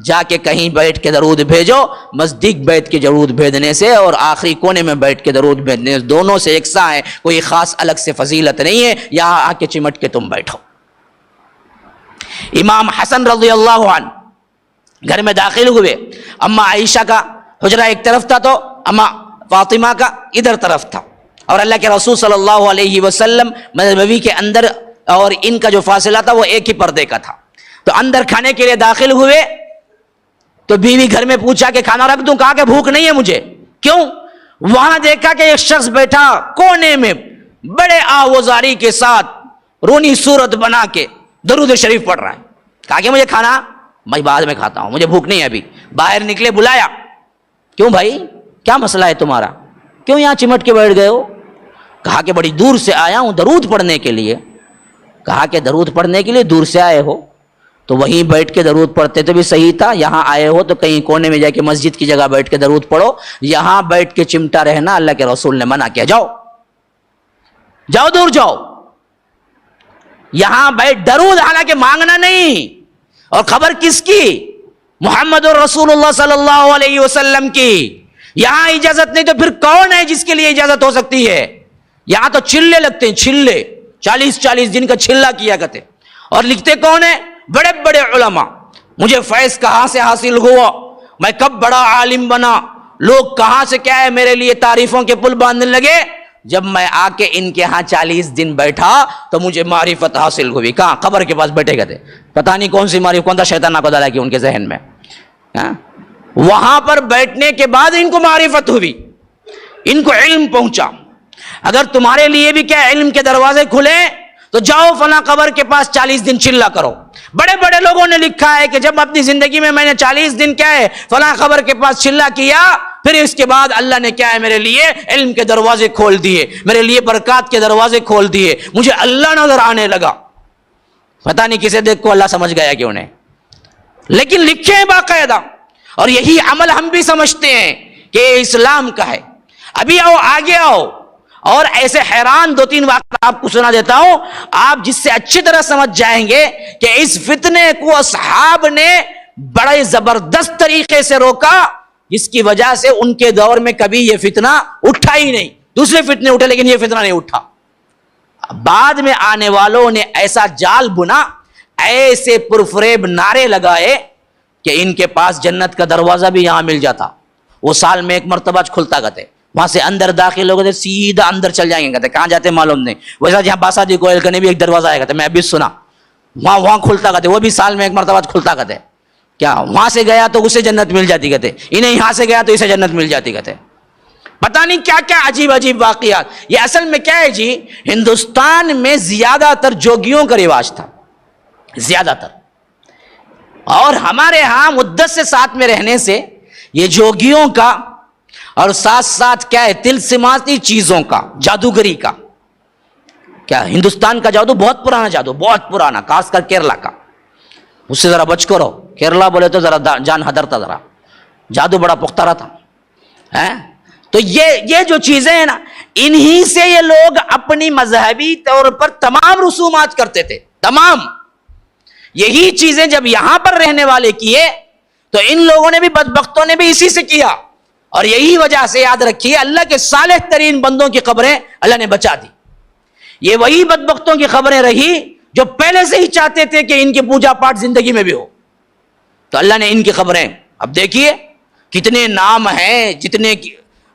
جا کے کہیں بیٹھ کے درود بھیجو، نزدیک بیٹھ کے درود بھیجنے سے اور آخری کونے میں بیٹھ کے درود بھیجنے سے دونوں سے یکساں ہے، کوئی خاص الگ سے فضیلت نہیں ہے، یہاں آ کے چمٹ کے تم بیٹھو۔ امام حسن رضی اللہ عنہ گھر میں داخل ہوئے، اما عائشہ کا حجرہ ایک طرف تھا تو اما فاطمہ کا ادھر طرف تھا، اور اللہ کے رسول صلی اللہ علیہ وسلم مسجد نبوی کے اندر اور ان کا جو فاصلہ تھا وہ ایک ہی پردے کا تھا۔ تو اندر کھانے کے لیے داخل ہوئے تو بیوی گھر میں پوچھا کہ کھانا رکھ دوں؟ کہا کہ بھوک نہیں ہے مجھے۔ کیوں؟ وہاں دیکھا کہ ایک شخص بیٹھا کونے میں بڑے آوازاری کے ساتھ رونی صورت بنا کے درود شریف پڑھ رہا ہے۔ کہا کہ مجھے کھانا میں بعد میں کھاتا ہوں، مجھے بھوک نہیں ہے ابھی۔ باہر نکلے، بلایا، کیوں بھائی کیا مسئلہ ہے تمہارا؟ کیوں یہاں چمٹ کے بیٹھ گئے ہو؟ کہا کہ بڑی دور سے آیا ہوں درود پڑھنے کے لیے۔ کہا کہ درود پڑھنے کے لیے دور سے آئے ہو تو وہیں بیٹھ کے درود پڑھتے تو بھی صحیح تھا، یہاں آئے ہو تو کہیں کونے میں جا کے مسجد کی جگہ بیٹھ کے درود پڑھو، یہاں بیٹھ کے چمٹا رہنا اللہ کے رسول نے منع کیا، جاؤ جاؤ دور جاؤ، یہاں بیٹھ درود حالانکہ مانگنا نہیں، اور خبر کس کی؟ محمد رسول اللہ صلی اللہ علیہ وسلم کی۔ یہاں اجازت نہیں تو پھر کون ہے جس کے لیے اجازت ہو سکتی ہے؟ یہاں تو چلے لگتے ہیں، چلے 40 دن کا چلا کیا کرتے، اور لکھتے کون ہیں؟ بڑے بڑے علماء۔ مجھے فیض کہاں سے حاصل ہوا، میں کب بڑا عالم بنا، لوگ کہاں سے کیا ہے میرے لیے تعریفوں کے پل باندھنے لگے، جب میں آ کے ان کے ہاں 40 دن بیٹھا تو مجھے معرفت حاصل ہوئی۔ کہاں؟ قبر کے پاس بیٹھے گئے تھے، پتہ نہیں کون سی معرفت، کون سا شیطان نہ کو ڈالا کہ ان کے ذہن میں۔ وہاں پر بیٹھنے کے بعد ان کو معرفت ہوئی، ان کو علم پہنچا۔ اگر تمہارے لیے بھی کیا علم کے دروازے کھلے تو جاؤ فلاں قبر کے پاس 40 دن چلا کرو۔ بڑے بڑے لوگوں نے لکھا ہے کہ جب اپنی زندگی میں نے 40 دن کیا ہے فلاں قبر کے پاس چلا کیا، پھر اس کے بعد اللہ نے کیا ہے میرے لیے علم کے دروازے کھول دیے، میرے لیے برکات کے دروازے کھول دیے، مجھے اللہ نظر آنے لگا۔ پتہ نہیں کسے دیکھ کو اللہ سمجھ گیا کہ انہیں، لیکن لکھے ہیں باقاعدہ، اور یہی عمل ہم بھی سمجھتے ہیں کہ اسلام کا ہے۔ ابھی آؤ آگے آؤ، اور ایسے حیران 2-3 واقعات آپ کو سنا دیتا ہوں، آپ جس سے اچھی طرح سمجھ جائیں گے کہ اس فتنے کو اصحاب نے بڑے زبردست طریقے سے روکا، جس کی وجہ سے ان کے دور میں کبھی یہ فتنہ اٹھا ہی نہیں۔ دوسرے فتنے اٹھے لیکن یہ فتنہ نہیں اٹھا۔ بعد میں آنے والوں نے ایسا جال بنا، ایسے پرفریب نعرے لگائے کہ ان کے پاس جنت کا دروازہ بھی یہاں مل جاتا، وہ سال میں ایک مرتبہ کھلتا کہتے، وہاں سے اندر داخل ہو گئے سیدھا اندر چل جائیں گے، کہتے کہاں جاتے معلوم نہیں۔ ویسا جہاں باسادی کوئل کرنے بھی ایک دروازہ ہے، کہتے میں ابھی سنا، وہاں کھلتا کہتے، وہ بھی سال میں ایک مرتبہ کھلتا کہتے، کیا وہاں سے گیا تو اسے جنت مل جاتی کہتے، انہیں یہاں سے گیا تو اسے جنت مل جاتی کہتے۔ پتہ نہیں کیا کیا عجیب عجیب واقعات۔ یہ اصل میں کیا ہے جی، ہندوستان میں زیادہ تر جوگیوں کا رواج تھا، زیادہ تر، اور ہمارے ہاں مدت سے ساتھ میں رہنے سے یہ جوگیوں کا اور ساتھ ساتھ کیا ہے تلسماتی چیزوں کا، جادوگری کا، کیا ہندوستان کا جادو بہت پرانا جادو، بہت پرانا، خاص کر کیرلا کا، اس سے ذرا بچ کرو، کیرلا بولے تو ذرا جان حضرتا، ذرا جادو بڑا پختہ رہا تھا۔ تو یہ جو چیزیں ہیں نا، انہی سے یہ لوگ اپنی مذہبی طور پر تمام رسومات کرتے تھے، تمام یہی چیزیں جب یہاں پر رہنے والے کیے تو ان لوگوں نے بھی، بدبختوں نے بھی اسی سے کیا، اور یہی وجہ سے یاد رکھیے اللہ کے صالح ترین بندوں کی قبریں اللہ نے بچا دی۔ یہ وہی بدبختوں کی خبریں رہی جو پہلے سے ہی چاہتے تھے کہ ان کی پوجا پاٹ زندگی میں بھی ہو، تو اللہ نے ان کی خبریں، اب دیکھیے کتنے نام ہیں، جتنے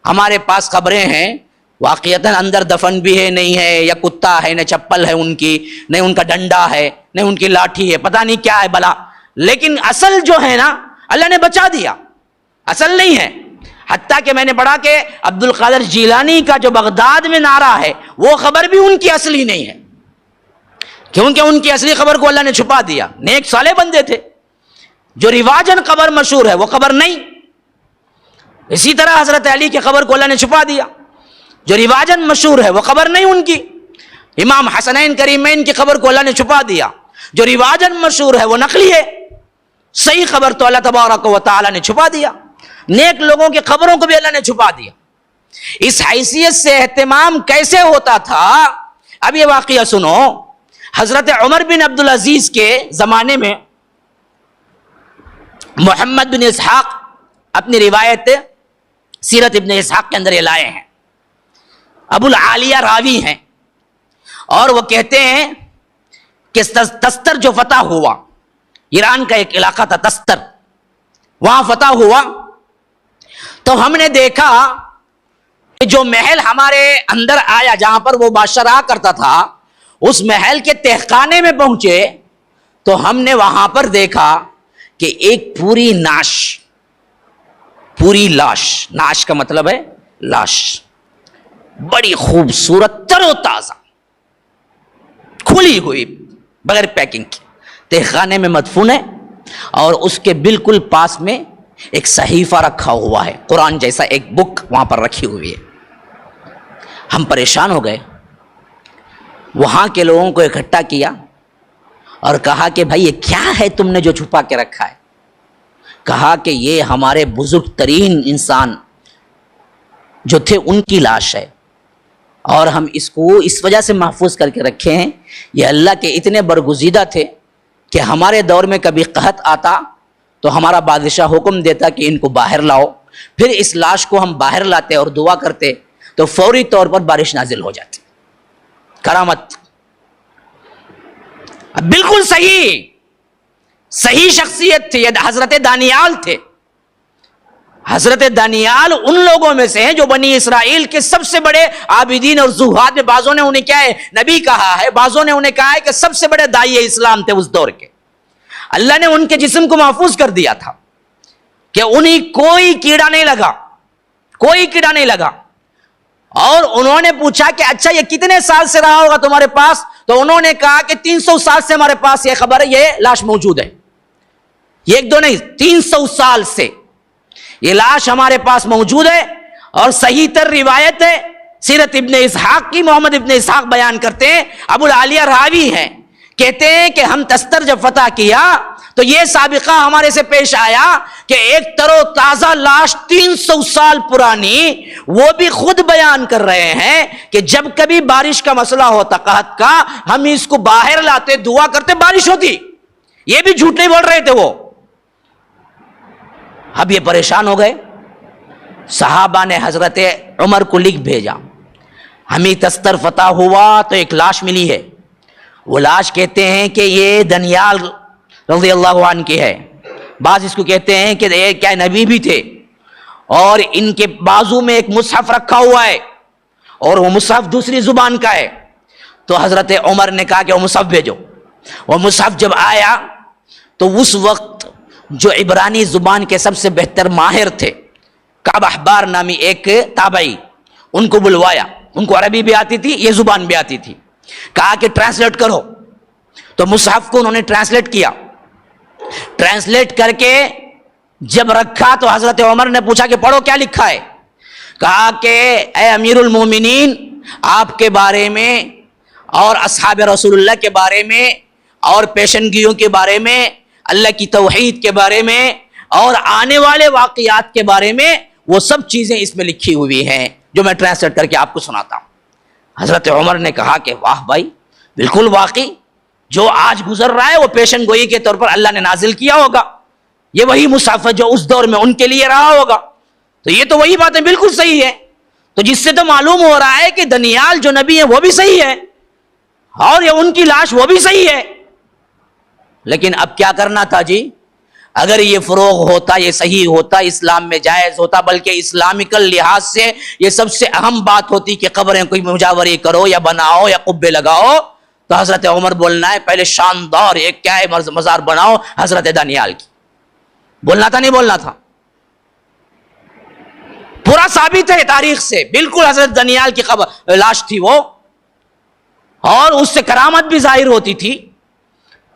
ہمارے پاس خبریں ہیں، واقعتاً اندر دفن بھی ہے نہیں ہے، یا کتا ہے، نہ چپل ہے ان کی، نہ ان کا ڈنڈا ہے، نہ ان کی لاٹھی ہے، پتہ نہیں کیا ہے بلا، لیکن اصل جو ہے نا اللہ نے بچا دیا، اصل نہیں ہے۔ حتیٰ کہ میں نے پڑھا کہ عبد القادر جیلانی کا جو بغداد میں نعرہ ہے وہ خبر بھی ان کی اصلی نہیں ہے، کیونکہ ان کی اصلی خبر کو اللہ نے چھپا دیا۔ نیک صالح بندے تھے، جو رواجن خبر مشہور ہے وہ خبر نہیں۔ اسی طرح حضرت علی کی خبر کو اللہ نے چھپا دیا، جو رواجن مشہور ہے وہ خبر نہیں ان کی۔ امام حسنین کریمین کی خبر کو اللہ نے چھپا دیا، جو رواجن مشہور ہے وہ نقلی ہے، صحیح خبر تو اللہ تبارک و تعالی نے چھپا دیا۔ نیک لوگوں کی خبروں کو بھی اللہ نے چھپا دیا۔ اس حیثیت سے اہتمام کیسے ہوتا تھا، اب یہ واقعہ سنو۔ حضرت عمر بن عبدالعزیز کے زمانے میں محمد بن اسحاق اپنی روایت سیرت ابن اسحاق کے اندر یہ لائے ہیں، ابو العالیہ راوی ہیں، اور وہ کہتے ہیں کہ تستر جو فتح ہوا، ایران کا ایک علاقہ تھا تستر، وہاں فتح ہوا تو ہم نے دیکھا کہ جو محل ہمارے اندر آیا، جہاں پر وہ بادشاہ رہا کرتا تھا، اس محل کے تہخانے میں پہنچے تو ہم نے وہاں پر دیکھا کہ ایک پوری لاش، نعش کا مطلب ہے لاش، بڑی خوبصورت تر و تازہ کھلی ہوئی بغیر پیکنگ کی تہخانے میں مدفون ہے، اور اس کے بالکل پاس میں ایک صحیفہ رکھا ہوا ہے، قرآن جیسا ایک بک وہاں پر رکھی ہوئی ہے۔ ہم پریشان ہو گئے، وہاں کے لوگوں کو اکٹھا کیا اور کہا کہ بھائی یہ کیا ہے تم نے جو چھپا کے رکھا ہے؟ کہا کہ یہ ہمارے بزرگ ترین انسان جو تھے ان کی لاش ہے، اور ہم اس کو اس وجہ سے محفوظ کر کے رکھے ہیں، یہ اللہ کے اتنے برگزیدہ تھے کہ ہمارے دور میں کبھی قحط آتا تو ہمارا بادشاہ حکم دیتا کہ ان کو باہر لاؤ، پھر اس لاش کو ہم باہر لاتے اور دعا کرتے تو فوری طور پر بارش نازل ہو جاتی۔ کرامت، بالکل صحیح شخصیت تھی، یہ حضرت دانیال تھے۔ حضرت دانیال ان لوگوں میں سے ہیں جو بنی اسرائیل کے سب سے بڑے عابدین اور زہاد میں، بعضوں نے انہیں کیا ہے نبی کہا ہے، بعضوں نے انہیں کہا ہے کہ سب سے بڑے داعی اسلام تھے اس دور کے۔ اللہ نے ان کے جسم کو محفوظ کر دیا تھا، کہ انہیں کوئی کیڑا نہیں لگا، کوئی کیڑا نہیں لگا. اور انہوں نے پوچھا کہ اچھا یہ کتنے سال سے رہا ہوگا تمہارے پاس؟ تو انہوں نے کہا کہ 300 سال سے ہمارے پاس یہ خبر ہے، یہ لاش موجود ہے. یہ ایک دو نہیں، 300 سال سے یہ لاش ہمارے پاس موجود ہے. اور صحیح تر روایت ہے سیرت ابن اسحاق کی، محمد ابن اسحاق بیان کرتے ہیں، ابو العالیہ راوی ہیں، کہتے ہیں کہ ہم تستر جب فتح کیا تو یہ سابقہ ہمارے سے پیش آیا کہ ایک تر و تازہ لاش 300 سال پرانی، وہ بھی خود بیان کر رہے ہیں کہ جب کبھی بارش کا مسئلہ ہوتا قحط کا، ہم اس کو باہر لاتے، دعا کرتے، بارش ہوتی. یہ بھی جھوٹ نہیں بول رہے تھے وہ. اب یہ پریشان ہو گئے. صحابہ نے حضرت عمر کو لکھ بھیجا، ہمیں تستر فتح ہوا تو ایک لاش ملی ہے. وہ لاش کہتے ہیں کہ یہ دنیال رضی اللہ عنہ کی ہے. بعض اس کو کہتے ہیں کہ یہ کیا نبی بھی تھے، اور ان کے بازو میں ایک مصحف رکھا ہوا ہے اور وہ مصحف دوسری زبان کا ہے. تو حضرت عمر نے کہا کہ وہ مصحف بھیجو. وہ مصحف جب آیا تو اس وقت جو عبرانی زبان کے سب سے بہتر ماہر تھے، کعب احبار نامی ایک تابعی، ان کو بلوایا. ان کو عربی بھی آتی تھی، یہ زبان بھی آتی تھی. کہا کہ ٹرانسلیٹ کرو. تو مصحف کو انہوں نے ٹرانسلیٹ کیا. ٹرانسلیٹ کر کے جب رکھا تو حضرت عمر نے پوچھا کہ پڑھو کیا لکھا ہے. کہا کہ اے امیر المومنین، آپ کے بارے میں اور اصحاب رسول اللہ کے بارے میں اور پیشنگیوں کے بارے میں، اللہ کی توحید کے بارے میں اور آنے والے واقعات کے بارے میں، وہ سب چیزیں اس میں لکھی ہوئی ہیں جو میں ٹرانسلیٹ کر کے آپ کو سناتا ہوں. حضرت عمر نے کہا کہ واہ بھائی، بالکل واقعی جو آج گزر رہا ہے وہ پیشن گوئی کے طور پر اللہ نے نازل کیا ہوگا. یہ وہی مصحف جو اس دور میں ان کے لیے رہا ہوگا. تو یہ تو وہی باتیں بالکل صحیح ہے. تو جس سے تو معلوم ہو رہا ہے کہ دنیال جو نبی ہے وہ بھی صحیح ہے اور یہ ان کی لاش وہ بھی صحیح ہے. لیکن اب کیا کرنا تھا جی؟ اگر یہ فروغ ہوتا، یہ صحیح ہوتا، اسلام میں جائز ہوتا، بلکہ اسلامیکل لحاظ سے یہ سب سے اہم بات ہوتی کہ قبریں کوئی مجاوری کرو یا بناؤ یا قبے لگاؤ، تو حضرت عمر بولنا ہے پہلے شاندار ایک کیا ہے مزار بناؤ حضرت دانیال کی. بولنا تھا نہیں بولنا تھا؟ پورا ثابت ہے تاریخ سے، بالکل حضرت دانیال کی قبر لاش تھی وہ، اور اس سے کرامت بھی ظاہر ہوتی تھی.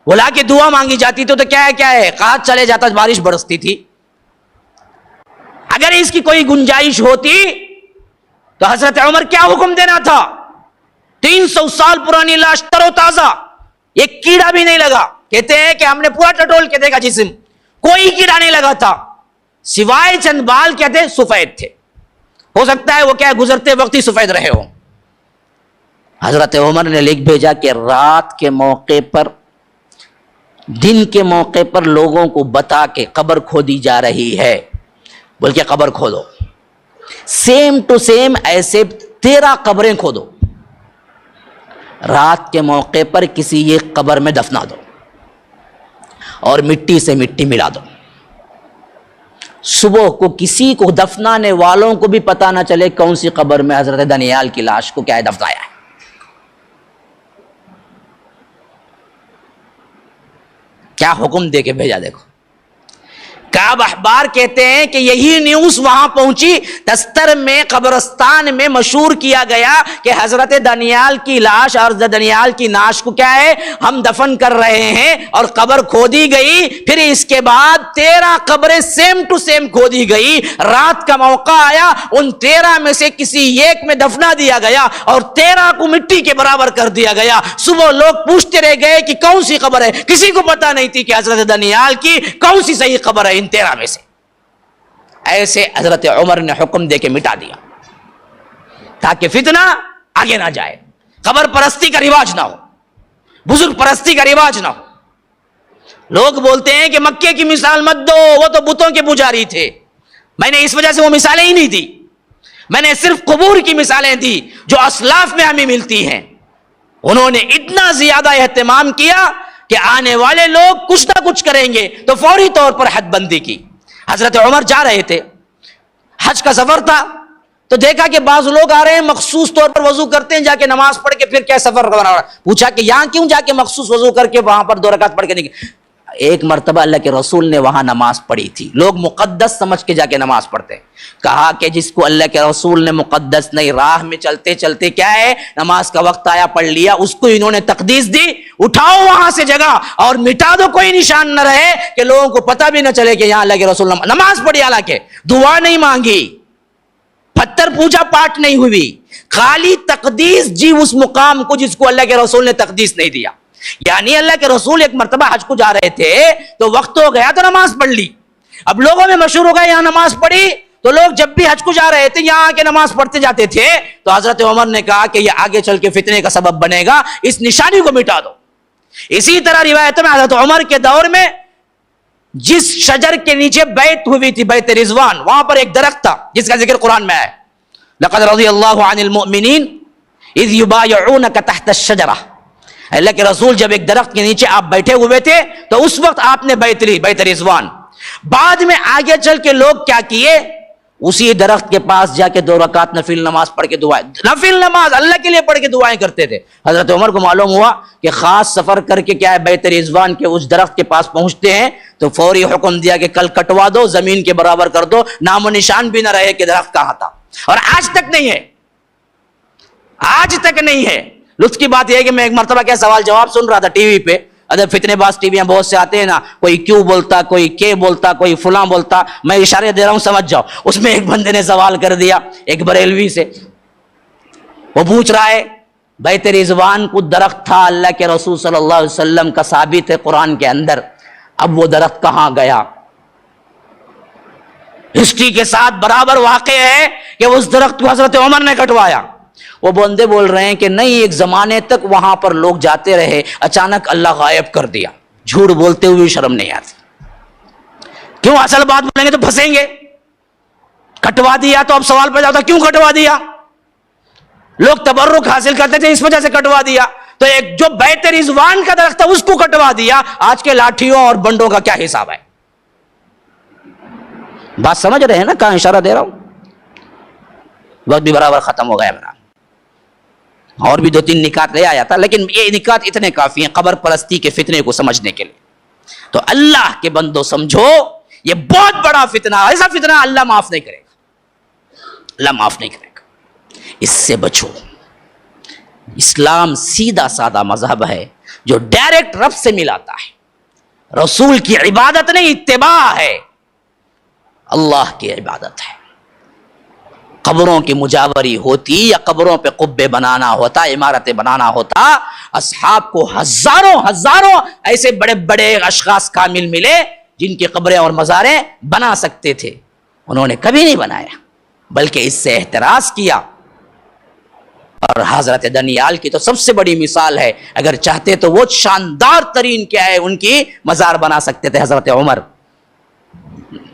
بلا کے دعا مانگی جاتی تو کیا ہے قحط چلے جاتا، بارش برستی تھی. اگر اس کی کوئی گنجائش ہوتی تو حضرت عمر کیا حکم دینا تھا؟ 300 سال پرانی لاش تر و تازہ، ایک کیڑا بھی نہیں لگا. کہتے ہیں کہ ہم نے پورا ٹٹول کے دیکھا جسم، کوئی کیڑا نہیں لگا تھا، سوائے چند بال کیا تھے، سفید تھے. ہو سکتا ہے وہ کیا گزرتے وقت ہی سفید رہے ہوں. حضرت عمر نے لکھ بھیجا کہ رات کے موقع پر، دن کے موقع پر لوگوں کو بتا کے قبر کھودی جا رہی ہے، بول کے قبر کھودو. سیم ٹو سیم ایسے 13 قبریں کھودو، رات کے موقع پر کسی ایک قبر میں دفنا دو اور مٹی سے مٹی ملا دو. صبح کو کسی کو دفنانے والوں کو بھی پتا نہ چلے کون سی قبر میں حضرت دانیال کی لاش کو کیا ہے دفنایا ہے. کیا حکم دے کے بھیجا دیکھو. کعب احبار کہتے ہیں کہ یہی نیوز وہاں پہنچی، تستر میں قبرستان میں مشہور کیا گیا کہ حضرت دانیال کی لاش اور دانیال کی ناش کو کیا ہے ہم دفن کر رہے ہیں، اور قبر کھودی گئی. پھر اس کے بعد 13 قبریں سیم ٹو سیم کھودی گئی. رات کا موقع آیا، ان 13 میں سے کسی ایک میں دفنا دیا گیا اور 13 کو مٹی کے برابر کر دیا گیا. صبح لوگ پوچھتے رہ گئے کہ کون سی قبر ہے، کسی کو پتا نہیں تھی کہ حضرت دانیال کی کون سی صحیح قبر ہے ان 13 میں سے. ایسے حضرت عمر نے حکم دے کے مٹا دیا تاکہ فتنہ آگے نہ جائے، قبر پرستی کا رواج نہ ہو، بزرگ پرستی کا رواج نہ ہو. لوگ بولتے ہیں کہ مکے کی مثال مت دو، وہ تو بتوں کے پجاری تھے. میں نے اس وجہ سے وہ مثالیں ہی نہیں دی، میں نے صرف قبور کی مثالیں دی جو اسلاف میں ہمیں ملتی ہیں. انہوں نے اتنا زیادہ اہتمام کیا کہ آنے والے لوگ کچھ نہ کچھ کریں گے تو فوری طور پر حد بندی کی. حضرت عمر جا رہے تھے، حج کا سفر تھا، تو دیکھا کہ بعض لوگ آ رہے ہیں مخصوص طور پر وضو کرتے ہیں، جا کے نماز پڑھ کے پھر کیا سفر بنا رہا. پوچھا کہ یہاں کیوں جا کے مخصوص وضو کر کے وہاں پر 2 رکعت پڑھ کے نہیں؟ ایک مرتبہ اللہ کے رسول نے وہاں نماز پڑھی تھی، لوگ مقدس سمجھ کے جا کے نماز پڑھتے ہیں، کہا کہ جس کو اللہ کے رسول نے مقدس نہیں، راہ میں چلتے چلتے کیا ہے نماز کا وقت آیا پڑھ لیا، اس کو انہوں نے تقدیس دی، اٹھاؤ وہاں سے جگہ اور مٹا دو، کوئی نشان نہ رہے کہ لوگوں کو پتہ بھی نہ چلے کہ یہاں اللہ کے رسول نے نماز پڑھی، حالانکہ دعا نہیں مانگی، پتھر پوجا پاٹ نہیں ہوئی، خالی تقدیس جی اس مقام کو جس کو اللہ کے رسول نے تقدیس نہیں دیا۔ یعنی اللہ کے رسول ایک مرتبہ حج کو جا رہے تھے تو وقت ہو گیا تو نماز پڑھ لی، اب لوگوں میں مشہور ہو گیا یہاں نماز پڑھی، تو لوگ جب بھی حج کو جا رہے تھے یہاں آ کے نماز پڑھتے جاتے تھے، تو حضرت عمر نے کہا کہ یہ آگے چل کے فتنے کا سبب بنے گا، اس نشانی کو مٹا دو۔ اسی طرح روایت میں حضرت عمر کے دور میں جس شجر کے نیچے بیعت ہوئی تھی، بیعت رضوان، وہاں پر ایک درخت تھا جس کا ذکر قرآن میں ہے، لقد رضی اللہ عن المؤمنین اذ یبایعونک تحت الشجرہ، اللہ کے رسول جب ایک درخت کے نیچے آپ بیٹھے ہوئے تھے تو اس وقت آپ نے بیعت لی، بیعت رضوان۔ بعد میں آگے چل کے لوگ کیا کیے، اسی درخت کے پاس جا کے 2 رکعت نفل نماز پڑھ کے دعائیں، نفل نماز اللہ کے لیے پڑھ کے دعائیں کرتے تھے۔ حضرت عمر کو معلوم ہوا کہ خاص سفر کر کے کیا ہے بیعت رضوان کے اس درخت کے پاس پہنچتے ہیں، تو فوری حکم دیا کہ کل کٹوا دو، زمین کے برابر کر دو، نام و نشان بھی نہ رہے کہ درخت کہاں تھا، اور آج تک نہیں ہے، آج تک نہیں ہے۔ لطف کی بات یہ ہے کہ میں ایک مرتبہ کیا سوال جواب سن رہا تھا ٹی وی پہ، ادھر فتنے باز ٹی ویاں بہت سے آتے ہیں نا، کوئی کیوں بولتا، کوئی کے بولتا، کوئی فلاں بولتا، میں اشارے دے رہا ہوں سمجھ جاؤ۔ اس میں ایک بندے نے سوال کر دیا ایک بریلوی سے، وہ پوچھ رہا ہے بیعت رضوان کو درخت تھا، اللہ کے رسول صلی اللہ علیہ وسلم کا ثابت ہے قرآن کے اندر، اب وہ درخت کہاں گیا؟ ہسٹری کے ساتھ برابر واقع ہے کہ اس درخت کو حضرت عمر نے کٹوایا۔ وہ بندے بول رہے ہیں کہ نہیں، ایک زمانے تک وہاں پر لوگ جاتے رہے، اچانک اللہ غائب کر دیا۔ جھوٹ بولتے ہوئے شرم نہیں آتی؟ کیوں اصل بات بولیں گے تو پھنسیں گے؟ کٹوا دیا تو اب سوال پیدا ہوتا کیوں کٹوا دیا؟ لوگ تبرک حاصل کرتے تھے اس وجہ سے کٹوا دیا، تو ایک جو بیعت رضوان کا درخت تھا اس کو کٹوا دیا، آج کے لاٹھیوں اور بنڈوں کا کیا حساب ہے؟ بات سمجھ رہے ہیں نا کہاں اشارہ دے رہا ہوں؟ وقت بھی برابر ختم ہو گیا میرا، اور بھی 2-3 نکات لے آیا تھا، لیکن یہ نکات اتنے کافی ہیں قبر پرستی کے فتنے کو سمجھنے کے لیے۔ تو اللہ کے بندو سمجھو یہ بہت بڑا فتنہ، ایسا فتنہ اللہ معاف نہیں کرے گا، اللہ معاف نہیں کرے گا، اس سے بچو۔ اسلام سیدھا سادہ مذہب ہے جو ڈائریکٹ رب سے ملاتا ہے، رسول کی عبادت نہیں اتباع ہے، اللہ کی عبادت ہے۔ قبروں کی مجاوری ہوتی یا قبروں پہ قبے بنانا ہوتا، عمارتیں بنانا ہوتا، اصحاب کو ہزاروں ایسے بڑے بڑے اشخاص کامل ملے جن کی قبریں اور مزاریں بنا سکتے تھے، انہوں نے کبھی نہیں بنایا، بلکہ اس سے احتراز کیا۔ اور حضرت دانیال کی تو سب سے بڑی مثال ہے، اگر چاہتے تو وہ شاندار ترین کیا ہے ان کی مزار بنا سکتے تھے حضرت عمر۔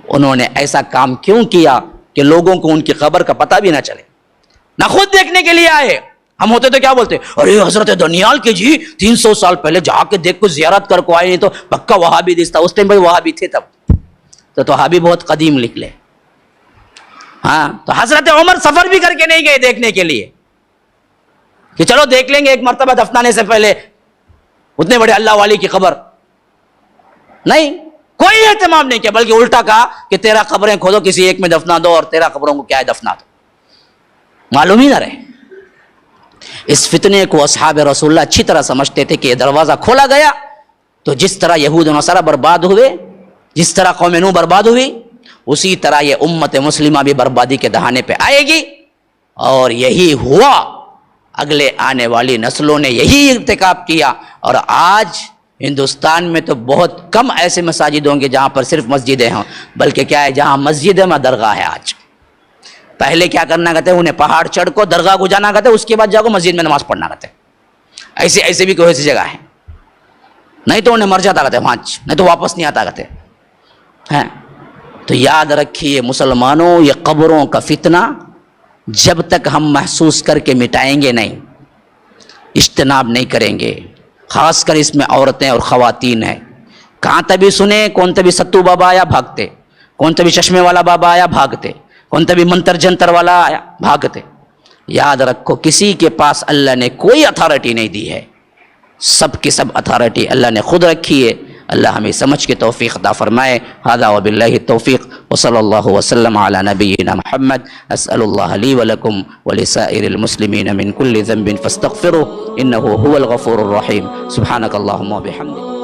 انہوں نے ایسا کام کیوں کیا کہ لوگوں کو ان کی قبر کا پتہ بھی نہ چلے، نہ خود دیکھنے کے لیے آئے۔ ہم ہوتے تو کیا بولتے، ارے حضرت دانیال کے جی 300 سال پہلے جا کے دیکھ کو زیارت کر کو آئے، نہیں تو پکا وہابی دستا، اس ٹائم بھائی وہابی تھے تب تو وہابی بہت قدیم نکلے۔ ہاں تو حضرت عمر سفر بھی کر کے نہیں گئے دیکھنے کے لیے کہ چلو دیکھ لیں گے ایک مرتبہ دفنانے سے پہلے اتنے بڑے اللہ والی کی قبر، نہیں، کوئی اہتمام نہیں کیا، بلکہ الٹا کہا کہ تیرا قبریں کھودو کسی ایک میں دفنا دو، اور تیرا قبروں کو کیا ہے دفنا دو، معلوم ہی نہ رہے۔ اس فتنے کو اصحاب رسول اللہ اچھی طرح سمجھتے تھے کہ یہ دروازہ کھولا گیا تو جس طرح یہود و نصارہ برباد ہوئے، جس طرح قوم نوح برباد ہوئی، اسی طرح یہ امت مسلمہ بھی بربادی کے دہانے پہ آئے گی، اور یہی ہوا۔ اگلے آنے والی نسلوں نے یہی ارتکاب کیا، اور آج ہندوستان میں تو بہت کم ایسے مساجد ہوں گے جہاں پر صرف مسجدیں ہوں، بلکہ کیا ہے جہاں مسجد ہے وہاں درگاہ ہے۔ آج پہلے کیا کرنا کہتے ہیں، انہیں پہاڑ چڑھ کو درگاہ کو جانا کہتے ہیں، اس کے بعد جا کو مسجد میں نماز پڑھنا کہتے ہیں۔ ایسے بھی کوئی ایسی جگہ ہے، نہیں تو انہیں مر جاتا کہتے ہیں، نہیں تو واپس نہیں آتا کہتے ہیں۔ تو یاد رکھیے مسلمانوں، یہ قبروں کا فتنہ جب تک ہم محسوس کر کے مٹائیں گے نہیں، اجتناب نہیں کریں گے، خاص کر اس میں عورتیں اور خواتین ہیں۔ کہاں تبھی سنے کون تبھی ستو بابا آیا بھاگتے، کون تبھی چشمے والا بابا آیا بھاگتے، کون تبھی منتر جنتر والا آیا بھاگتے۔ یاد رکھو کسی کے پاس اللہ نے کوئی اتھارٹی نہیں دی ہے، سب کی سب اتھارٹی اللہ نے خود رکھی ہے، اللہ ہمیں سمجھ کے توفیق عطا فرمائے. ھذا وباللہ التوفیق وصلی اللہ وسلم علی نبینا محمد. اسأل اللہ لی ولکم ولسائر المسلمین من کل ذنب فاستغفروه انه هو الغفور الرحیم. سبحانک اللہم وبحمدک.